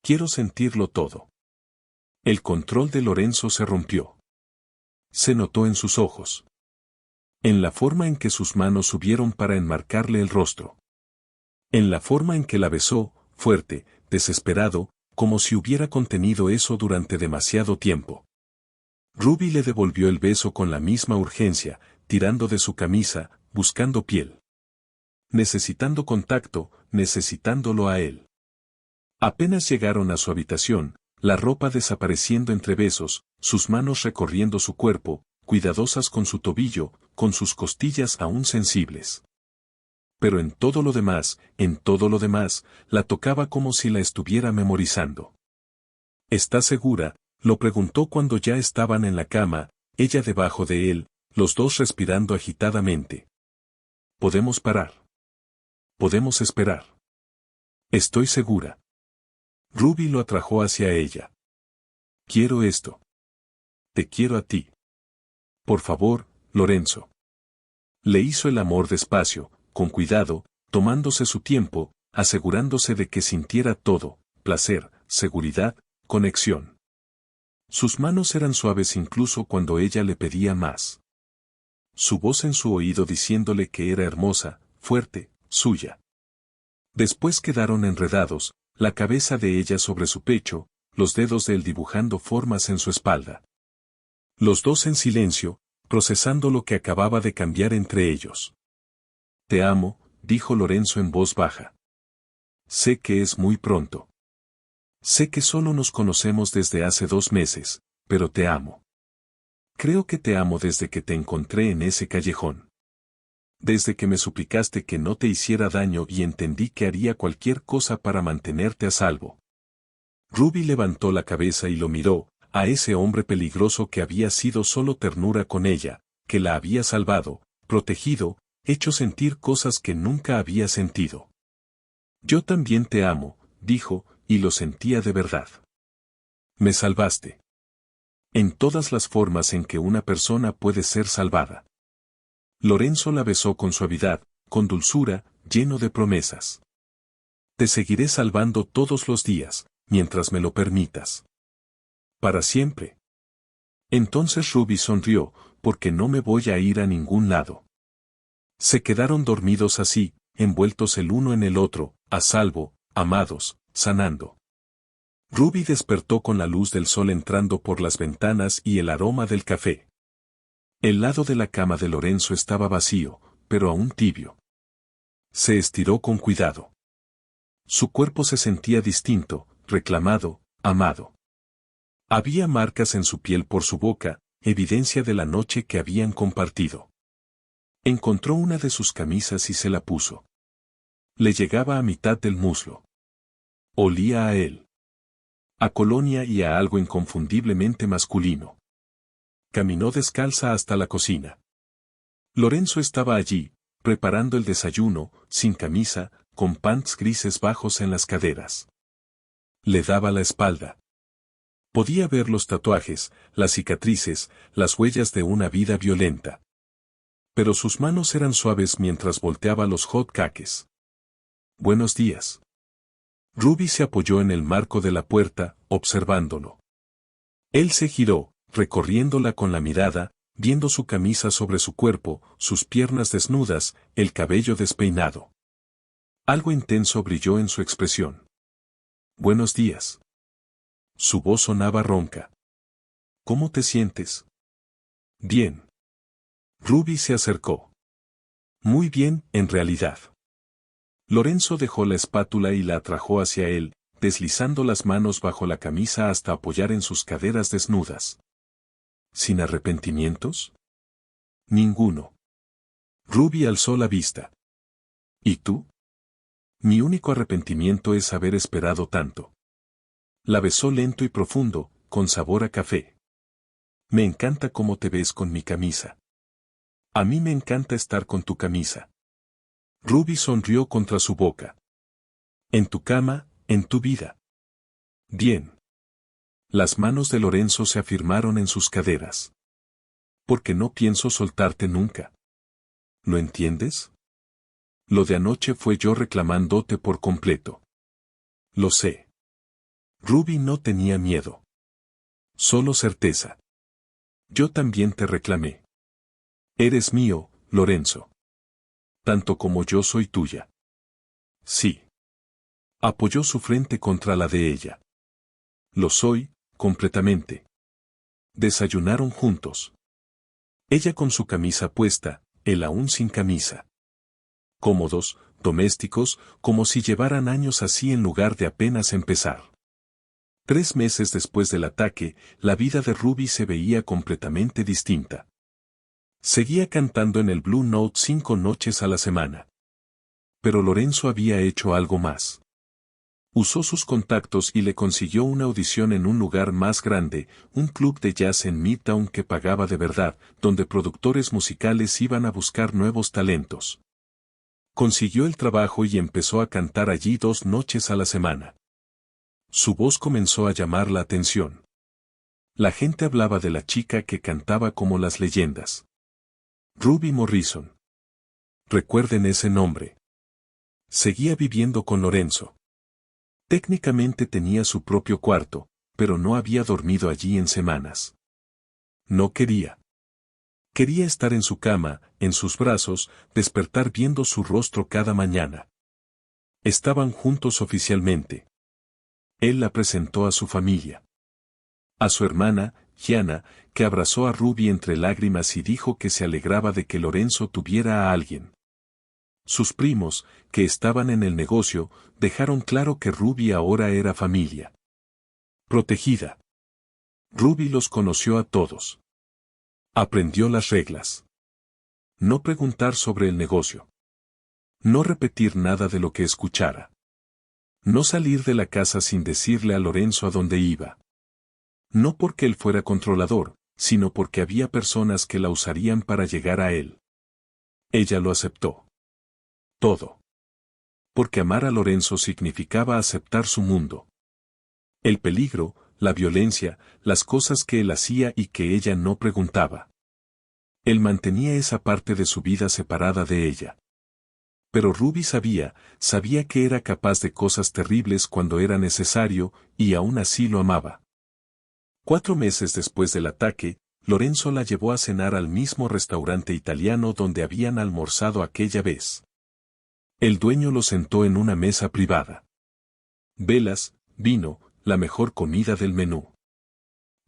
Quiero sentirlo todo. El control de Lorenzo se rompió. Se notó en sus ojos. En la forma en que sus manos subieron para enmarcarle el rostro. En la forma en que la besó, fuerte, desesperado, como si hubiera contenido eso durante demasiado tiempo. Ruby le devolvió el beso con la misma urgencia, tirando de su camisa, buscando piel. Necesitando contacto, necesitándolo a él. Apenas llegaron a su habitación, la ropa desapareciendo entre besos, sus manos recorriendo su cuerpo, cuidadosas con su tobillo, con sus costillas aún sensibles. Pero en todo lo demás, la tocaba como si la estuviera memorizando. ¿Estás segura?, lo preguntó cuando ya estaban en la cama, ella debajo de él, los dos respirando agitadamente. Podemos parar. Podemos esperar. Estoy segura. Ruby lo atrajo hacia ella. Quiero esto. Te quiero a ti. Por favor, Lorenzo. Le hizo el amor despacio, con cuidado, tomándose su tiempo, asegurándose de que sintiera todo, placer, seguridad, conexión. Sus manos eran suaves incluso cuando ella le pedía más. Su voz en su oído diciéndole que era hermosa, fuerte, suya. Después quedaron enredados, la cabeza de ella sobre su pecho, los dedos de él dibujando formas en su espalda. Los dos en silencio, procesando lo que acababa de cambiar entre ellos. Te amo, dijo Lorenzo en voz baja. Sé que es muy pronto. Sé que solo nos conocemos desde hace 2 meses, pero te amo. Creo que te amo desde que te encontré en ese callejón. Desde que me suplicaste que no te hiciera daño y entendí que haría cualquier cosa para mantenerte a salvo. Ruby levantó la cabeza y lo miró, a ese hombre peligroso que había sido solo ternura con ella, que la había salvado, protegido, hecho sentir cosas que nunca había sentido. Yo también te amo, dijo, y lo sentía de verdad. Me salvaste. En todas las formas en que una persona puede ser salvada. Lorenzo la besó con suavidad, con dulzura, lleno de promesas. Te seguiré salvando todos los días, mientras me lo permitas. Para siempre. Entonces Ruby sonrió, porque no me voy a ir a ningún lado. Se quedaron dormidos así, envueltos el uno en el otro, a salvo, amados, sanando. Ruby despertó con la luz del sol entrando por las ventanas y el aroma del café. El lado de la cama de Lorenzo estaba vacío, pero aún tibio. Se estiró con cuidado. Su cuerpo se sentía distinto, reclamado, amado. Había marcas en su piel por su boca, evidencia de la noche que habían compartido. Encontró una de sus camisas y se la puso. Le llegaba a mitad del muslo. Olía a él. A colonia y a algo inconfundiblemente masculino. Caminó descalza hasta la cocina. Lorenzo estaba allí, preparando el desayuno, sin camisa, con pants grises bajos en las caderas. Le daba la espalda. Podía ver los tatuajes, las cicatrices, las huellas de una vida violenta. Pero sus manos eran suaves mientras volteaba los hot cakes. Buenos días. Ruby se apoyó en el marco de la puerta, observándolo. Él se giró, recorriéndola con la mirada, viendo su camisa sobre su cuerpo, sus piernas desnudas, el cabello despeinado. Algo intenso brilló en su expresión. Buenos días. Su voz sonaba ronca. ¿Cómo te sientes? Bien. Ruby se acercó. Muy bien, en realidad. Lorenzo dejó la espátula y la atrajo hacia él, deslizando las manos bajo la camisa hasta apoyar en sus caderas desnudas. ¿Sin arrepentimientos? Ninguno. Ruby alzó la vista. ¿Y tú? Mi único arrepentimiento es haber esperado tanto. La besó lento y profundo, con sabor a café. Me encanta cómo te ves con mi camisa. A mí me encanta estar con tu camisa. Ruby sonrió contra su boca. En tu cama, en tu vida. Bien. Las manos de Lorenzo se afirmaron en sus caderas. Porque no pienso soltarte nunca. ¿Lo entiendes? Lo de anoche fue yo reclamándote por completo. Lo sé. Ruby no tenía miedo. Solo certeza. Yo también te reclamé. Eres mío, Lorenzo. Tanto como yo soy tuya. Sí. Apoyó su frente contra la de ella. Lo soy, completamente. Desayunaron juntos. Ella con su camisa puesta, él aún sin camisa. Cómodos, domésticos, como si llevaran años así en lugar de apenas empezar. 3 meses después del ataque, la vida de Ruby se veía completamente distinta. Seguía cantando en el Blue Note 5 noches a la semana. Pero Lorenzo había hecho algo más. Usó sus contactos y le consiguió una audición en un lugar más grande, un club de jazz en Midtown que pagaba de verdad, donde productores musicales iban a buscar nuevos talentos. Consiguió el trabajo y empezó a cantar allí 2 noches a la semana. Su voz comenzó a llamar la atención. La gente hablaba de la chica que cantaba como las leyendas. Ruby Morrison. Recuerden ese nombre. Seguía viviendo con Lorenzo. Técnicamente tenía su propio cuarto, pero no había dormido allí en semanas. No quería. Quería estar en su cama, en sus brazos, despertar viendo su rostro cada mañana. Estaban juntos oficialmente. Él la presentó a su familia. A su hermana, Gianna, que abrazó a Ruby entre lágrimas y dijo que se alegraba de que Lorenzo tuviera a alguien. Sus primos, que estaban en el negocio, dejaron claro que Ruby ahora era familia. Protegida. Ruby los conoció a todos. Aprendió las reglas. No preguntar sobre el negocio. No repetir nada de lo que escuchara. No salir de la casa sin decirle a Lorenzo a dónde iba. No porque él fuera controlador, sino porque había personas que la usarían para llegar a él. Ella lo aceptó. Todo. Porque amar a Lorenzo significaba aceptar su mundo. El peligro, la violencia, las cosas que él hacía y que ella no preguntaba. Él mantenía esa parte de su vida separada de ella. Pero Ruby sabía que era capaz de cosas terribles cuando era necesario, y aún así lo amaba. 4 meses después del ataque, Lorenzo la llevó a cenar al mismo restaurante italiano donde habían almorzado aquella vez. El dueño lo sentó en una mesa privada. Velas, vino, la mejor comida del menú.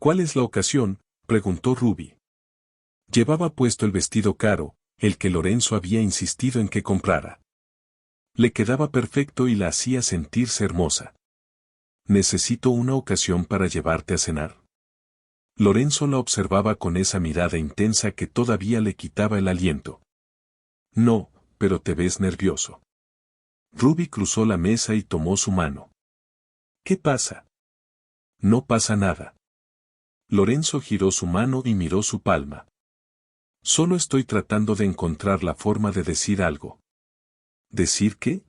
¿Cuál es la ocasión?, preguntó Ruby. Llevaba puesto el vestido caro, el que Lorenzo había insistido en que comprara. Le quedaba perfecto y la hacía sentirse hermosa. ¿Necesito una ocasión para llevarte a cenar? Lorenzo la observaba con esa mirada intensa que todavía le quitaba el aliento. No, pero te ves nervioso. Ruby cruzó la mesa y tomó su mano. ¿Qué pasa? No pasa nada. Lorenzo giró su mano y miró su palma. Solo estoy tratando de encontrar la forma de decir algo. ¿Decir qué?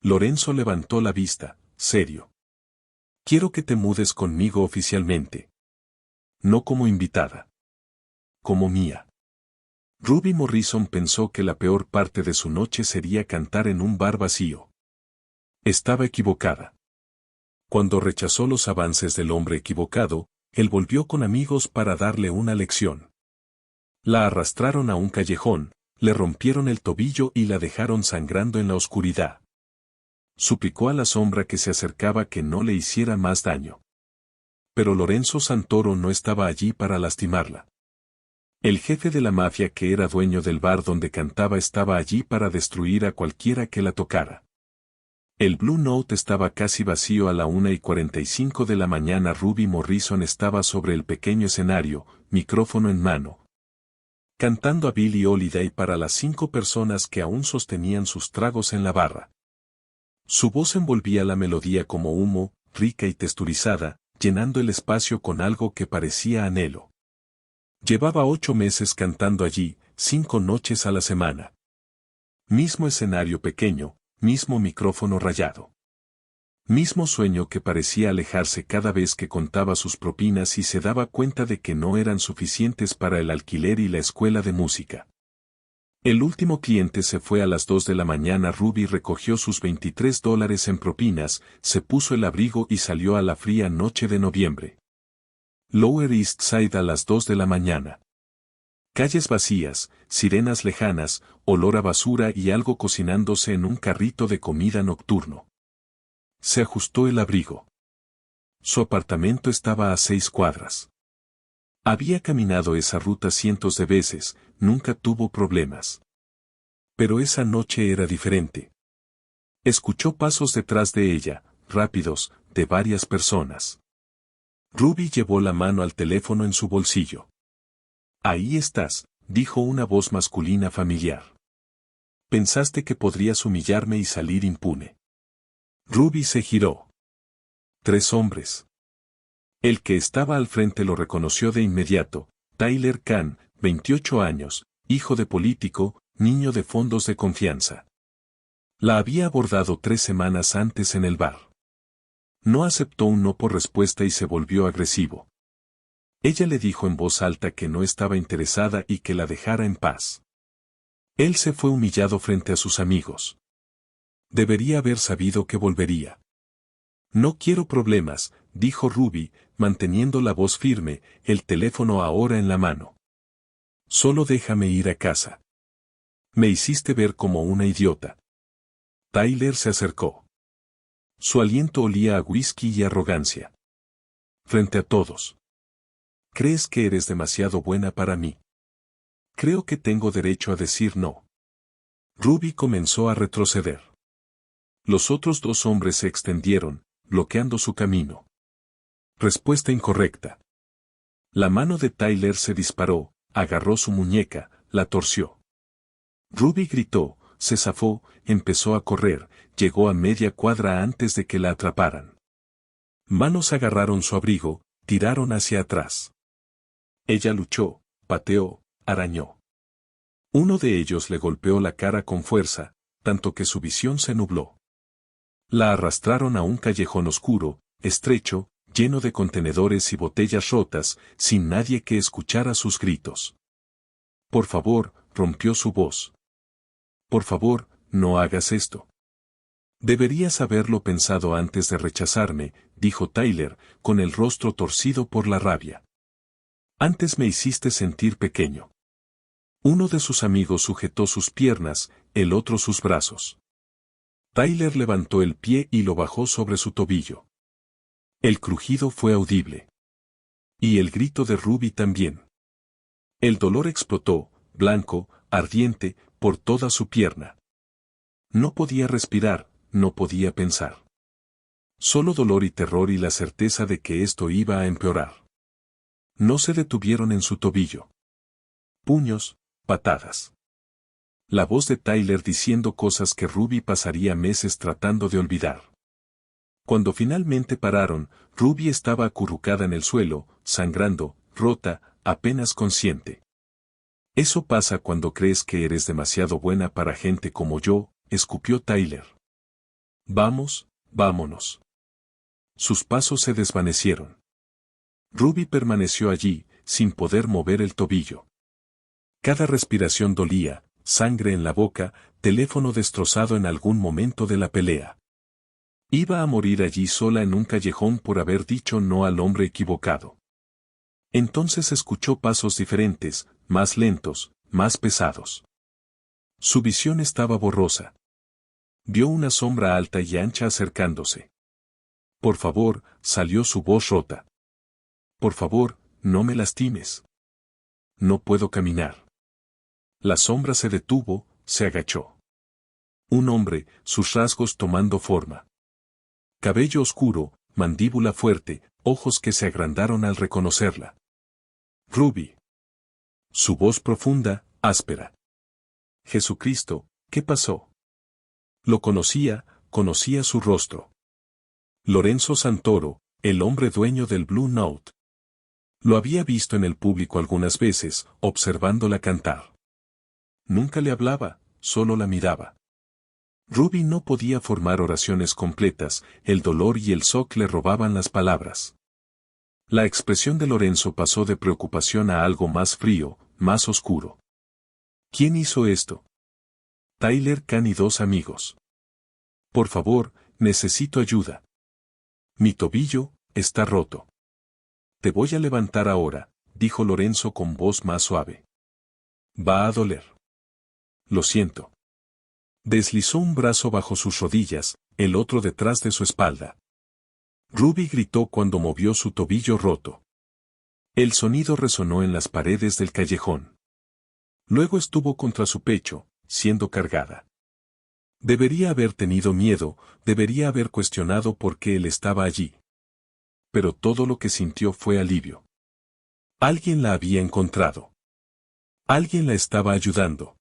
Lorenzo levantó la vista, serio. Quiero que te mudes conmigo oficialmente. No como invitada. Como mía. Ruby Morrison pensó que la peor parte de su noche sería cantar en un bar vacío. Estaba equivocada. Cuando rechazó los avances del hombre equivocado, él volvió con amigos para darle una lección. La arrastraron a un callejón, le rompieron el tobillo y la dejaron sangrando en la oscuridad. Suplicó a la sombra que se acercaba que no le hiciera más daño. Pero Lorenzo Santoro no estaba allí para lastimarla. El jefe de la mafia que era dueño del bar donde cantaba estaba allí para destruir a cualquiera que la tocara. El Blue Note estaba casi vacío a la 1:45 de la mañana. Ruby Morrison estaba sobre el pequeño escenario, micrófono en mano, cantando a Billie Holiday para las 5 personas que aún sostenían sus tragos en la barra. Su voz envolvía la melodía como humo, rica y texturizada, llenando el espacio con algo que parecía anhelo. Llevaba 8 meses cantando allí, 5 noches a la semana. Mismo escenario pequeño, mismo micrófono rayado. Mismo sueño que parecía alejarse cada vez que contaba sus propinas y se daba cuenta de que no eran suficientes para el alquiler y la escuela de música. El último cliente se fue a las 2 de la mañana. Ruby recogió sus $23 en propinas, se puso el abrigo y salió a la fría noche de noviembre. Lower East Side a las 2 de la mañana. Calles vacías, sirenas lejanas, olor a basura y algo cocinándose en un carrito de comida nocturno. Se ajustó el abrigo. Su apartamento estaba a 6 cuadras. Había caminado esa ruta cientos de veces, nunca tuvo problemas. Pero esa noche era diferente. Escuchó pasos detrás de ella, rápidos, de varias personas. Ruby llevó la mano al teléfono en su bolsillo. Ahí estás, dijo una voz masculina familiar. Pensaste que podrías humillarme y salir impune. Ruby se giró. 3 hombres. El que estaba al frente lo reconoció de inmediato, Tyler Kahn, 28 años, hijo de político, niño de fondos de confianza. La había abordado 3 semanas antes en el bar. No aceptó un no por respuesta y se volvió agresivo. Ella le dijo en voz alta que no estaba interesada y que la dejara en paz. Él se fue humillado frente a sus amigos. Debería haber sabido que volvería. No quiero problemas, dijo Ruby, manteniendo la voz firme, el teléfono ahora en la mano. Solo déjame ir a casa. Me hiciste ver como una idiota. Tyler se acercó. Su aliento olía a whisky y arrogancia. Frente a todos. ¿Crees que eres demasiado buena para mí? Creo que tengo derecho a decir no. Ruby comenzó a retroceder. Los otros 2 hombres se extendieron, bloqueando su camino. Respuesta incorrecta. La mano de Tyler se disparó, agarró su muñeca, la torció. Ruby gritó, se zafó, empezó a correr, llegó a media cuadra antes de que la atraparan. Manos agarraron su abrigo, tiraron hacia atrás. Ella luchó, pateó, arañó. Uno de ellos le golpeó la cara con fuerza, tanto que su visión se nubló. La arrastraron a un callejón oscuro, estrecho, lleno de contenedores y botellas rotas, sin nadie que escuchara sus gritos. Por favor, rompió su voz. Por favor, no hagas esto. Deberías haberlo pensado antes de rechazarme, dijo Tyler, con el rostro torcido por la rabia. Antes me hiciste sentir pequeño. Uno de sus amigos sujetó sus piernas, el otro sus brazos. Tyler levantó el pie y lo bajó sobre su tobillo. El crujido fue audible. Y el grito de Ruby también. El dolor explotó, blanco, ardiente, por toda su pierna. No podía respirar, no podía pensar. Solo dolor y terror y la certeza de que esto iba a empeorar. No se detuvieron en su tobillo. Puños, patadas. La voz de Tyler diciendo cosas que Ruby pasaría meses tratando de olvidar. Cuando finalmente pararon, Ruby estaba acurrucada en el suelo, sangrando, rota, apenas consciente. Eso pasa cuando crees que eres demasiado buena para gente como yo, escupió Tyler. Vamos, vámonos. Sus pasos se desvanecieron. Ruby permaneció allí, sin poder mover el tobillo. Cada respiración dolía, sangre en la boca, teléfono destrozado en algún momento de la pelea. Iba a morir allí sola en un callejón por haber dicho no al hombre equivocado. Entonces escuchó pasos diferentes, más lentos, más pesados. Su visión estaba borrosa. Vio una sombra alta y ancha acercándose. Por favor, salió su voz rota. Por favor, no me lastimes. No puedo caminar. La sombra se detuvo, se agachó. Un hombre, sus rasgos tomando forma. Cabello oscuro, mandíbula fuerte, ojos que se agrandaron al reconocerla. Ruby. Su voz profunda, áspera. Jesucristo, ¿qué pasó? Lo conocía, conocía su rostro. Lorenzo Santoro, el hombre dueño del Blue Note. Lo había visto en el público algunas veces, observándola cantar. Nunca le hablaba, solo la miraba. Ruby no podía formar oraciones completas, el dolor y el shock le robaban las palabras. La expresión de Lorenzo pasó de preocupación a algo más frío, más oscuro. ¿Quién hizo esto? Tyler Kahn y 2 amigos. Por favor, necesito ayuda. Mi tobillo está roto. Te voy a levantar ahora, dijo Lorenzo con voz más suave. Va a doler. Lo siento. Deslizó un brazo bajo sus rodillas, el otro detrás de su espalda. Ruby gritó cuando movió su tobillo roto. El sonido resonó en las paredes del callejón. Luego estuvo contra su pecho, siendo cargada. Debería haber tenido miedo, debería haber cuestionado por qué él estaba allí. Pero todo lo que sintió fue alivio. Alguien la había encontrado. Alguien la estaba ayudando.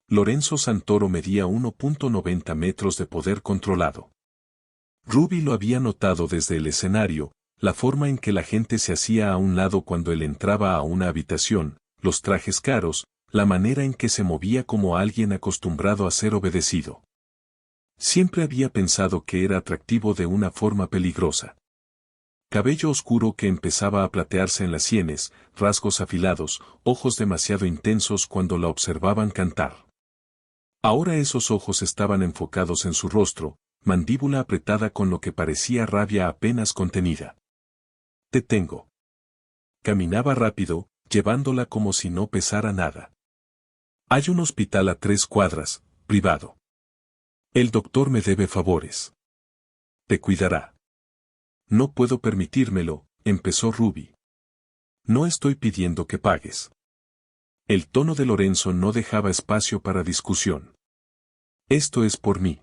Lorenzo Santoro medía 1.90 metros de poder controlado. Ruby lo había notado desde el escenario, la forma en que la gente se hacía a un lado cuando él entraba a una habitación, los trajes caros, la manera en que se movía como alguien acostumbrado a ser obedecido. Siempre había pensado que era atractivo de una forma peligrosa. Cabello oscuro que empezaba a platearse en las sienes, rasgos afilados, ojos demasiado intensos cuando la observaban cantar. Ahora esos ojos estaban enfocados en su rostro, mandíbula apretada con lo que parecía rabia apenas contenida. Te tengo. Caminaba rápido, llevándola como si no pesara nada. Hay un hospital a 3 cuadras, privado. El doctor me debe favores. Te cuidará. No puedo permitírmelo, empezó Ruby. No estoy pidiendo que pagues. El tono de Lorenzo no dejaba espacio para discusión. Esto es por mí.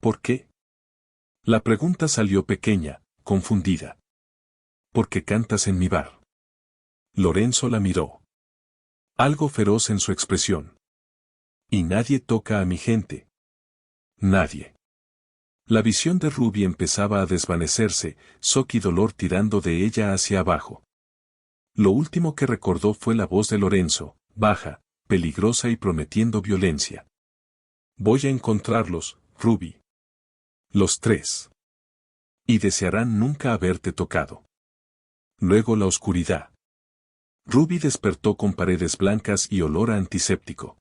¿Por qué? La pregunta salió pequeña, confundida. ¿Por qué cantas en mi bar? Lorenzo la miró. Algo feroz en su expresión. Y nadie toca a mi gente. Nadie. La visión de Ruby empezaba a desvanecerse, shock y dolor tirando de ella hacia abajo. Lo último que recordó fue la voz de Lorenzo, baja, peligrosa y prometiendo violencia. Voy a encontrarlos, Ruby. Los 3. Y desearán nunca haberte tocado. Luego la oscuridad. Ruby despertó con paredes blancas y olor a antiséptico.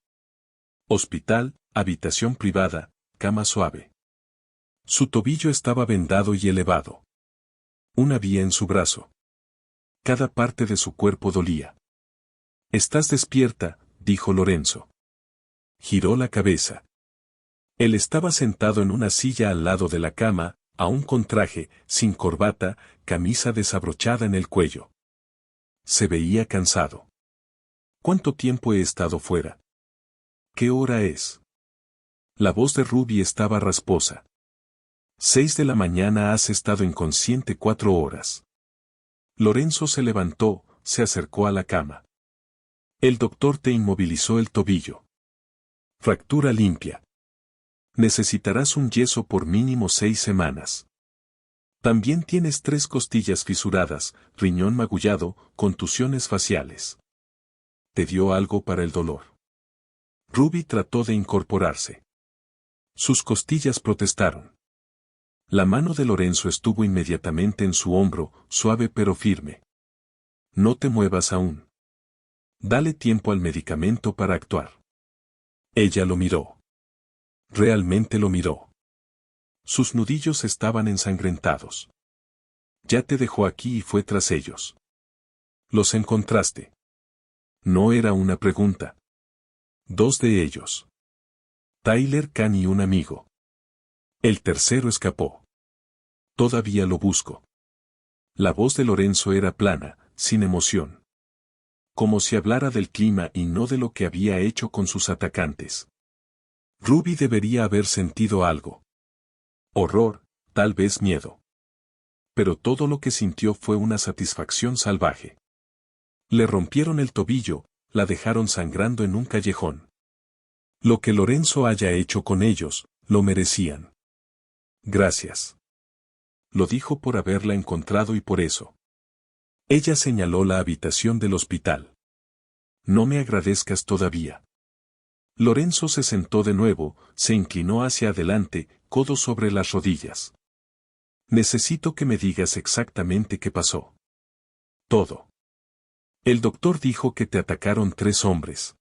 Hospital, habitación privada, cama suave. Su tobillo estaba vendado y elevado. Una vía en su brazo. Cada parte de su cuerpo dolía. Estás despierta, dijo Lorenzo. Giró la cabeza. Él estaba sentado en una silla al lado de la cama, aún con traje, sin corbata, camisa desabrochada en el cuello. Se veía cansado. ¿Cuánto tiempo he estado fuera? ¿Qué hora es? La voz de Ruby estaba rasposa. 6 de la mañana, has estado inconsciente 4 horas. Lorenzo se levantó, se acercó a la cama. El doctor te inmovilizó el tobillo. Fractura limpia. Necesitarás un yeso por mínimo 6 semanas. También tienes 3 costillas fisuradas, riñón magullado, contusiones faciales. ¿Te dio algo para el dolor? Ruby trató de incorporarse. Sus costillas protestaron. La mano de Lorenzo estuvo inmediatamente en su hombro, suave pero firme. No te muevas aún. Dale tiempo al medicamento para actuar. Ella lo miró. Realmente lo miró. Sus nudillos estaban ensangrentados. Ya te dejó aquí y fue tras ellos. ¿Los encontraste? No era una pregunta. 2 de ellos. Tyler Kahn y un amigo. El tercero escapó. Todavía lo busco. La voz de Lorenzo era plana, sin emoción. Como si hablara del clima y no de lo que había hecho con sus atacantes. Ruby debería haber sentido algo. Horror, tal vez miedo. Pero todo lo que sintió fue una satisfacción salvaje. Le rompieron el tobillo, la dejaron sangrando en un callejón. Lo que Lorenzo haya hecho con ellos, lo merecían. Gracias. Lo dijo por haberla encontrado y por eso. Ella señaló la habitación del hospital. No me agradezcas todavía. Lorenzo se sentó de nuevo, se inclinó hacia adelante, codo sobre las rodillas. Necesito que me digas exactamente qué pasó. Todo. El doctor dijo que te atacaron 3 hombres.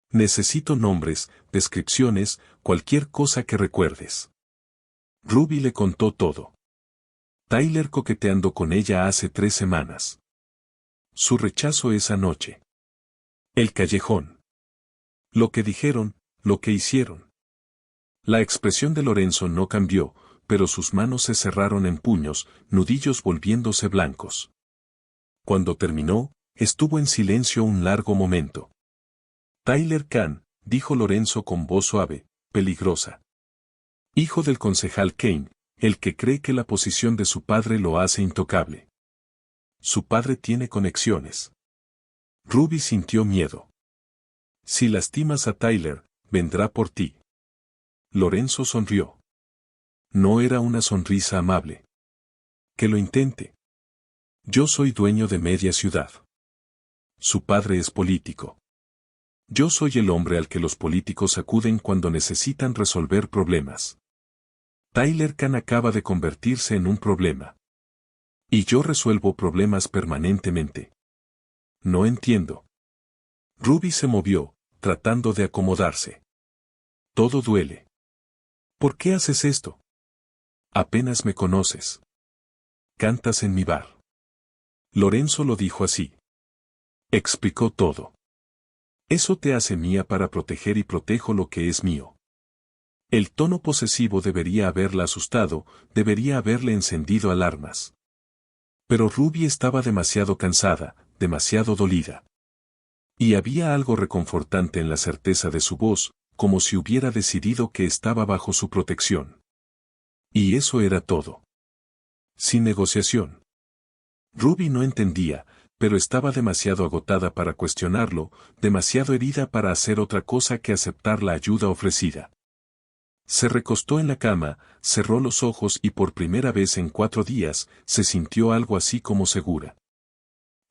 Necesito nombres, descripciones, cualquier cosa que recuerdes. Ruby le contó todo. Tyler coqueteando con ella hace 3 semanas. Su rechazo esa noche. El callejón. Lo que dijeron, lo que hicieron. La expresión de Lorenzo no cambió, pero sus manos se cerraron en puños, nudillos volviéndose blancos. Cuando terminó, estuvo en silencio un largo momento. Tyler Kane, dijo Lorenzo con voz suave, peligrosa. Hijo del concejal Kane, el que cree que la posición de su padre lo hace intocable. Su padre tiene conexiones. Ruby sintió miedo. Si lastimas a Tyler, vendrá por ti. Lorenzo sonrió. No era una sonrisa amable. Que lo intente. Yo soy dueño de media ciudad. Su padre es político. Yo soy el hombre al que los políticos acuden cuando necesitan resolver problemas. Tyler Kane acaba de convertirse en un problema. Y yo resuelvo problemas permanentemente. No entiendo. Ruby se movió, tratando de acomodarse. Todo duele. ¿Por qué haces esto? Apenas me conoces. Cantas en mi bar. Lorenzo lo dijo así. Explicó todo. Eso te hace mía para proteger y protejo lo que es mío. El tono posesivo debería haberla asustado, debería haberle encendido alarmas. Pero Ruby estaba demasiado cansada, demasiado dolida. Y había algo reconfortante en la certeza de su voz, como si hubiera decidido que estaba bajo su protección. Y eso era todo. Sin negociación. Ruby no entendía, pero estaba demasiado agotada para cuestionarlo, demasiado herida para hacer otra cosa que aceptar la ayuda ofrecida. Se recostó en la cama, cerró los ojos y por primera vez en 4 días, se sintió algo así como segura.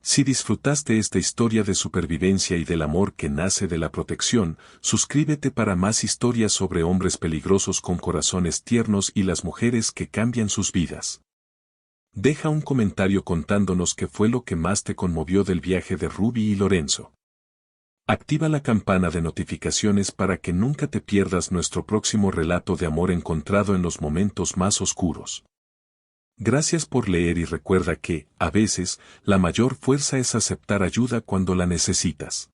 Si disfrutaste esta historia de supervivencia y del amor que nace de la protección, suscríbete para más historias sobre hombres peligrosos con corazones tiernos y las mujeres que cambian sus vidas. Deja un comentario contándonos qué fue lo que más te conmovió del viaje de Ruby y Lorenzo. Activa la campana de notificaciones para que nunca te pierdas nuestro próximo relato de amor encontrado en los momentos más oscuros. Gracias por leer y recuerda que, a veces, la mayor fuerza es aceptar ayuda cuando la necesitas.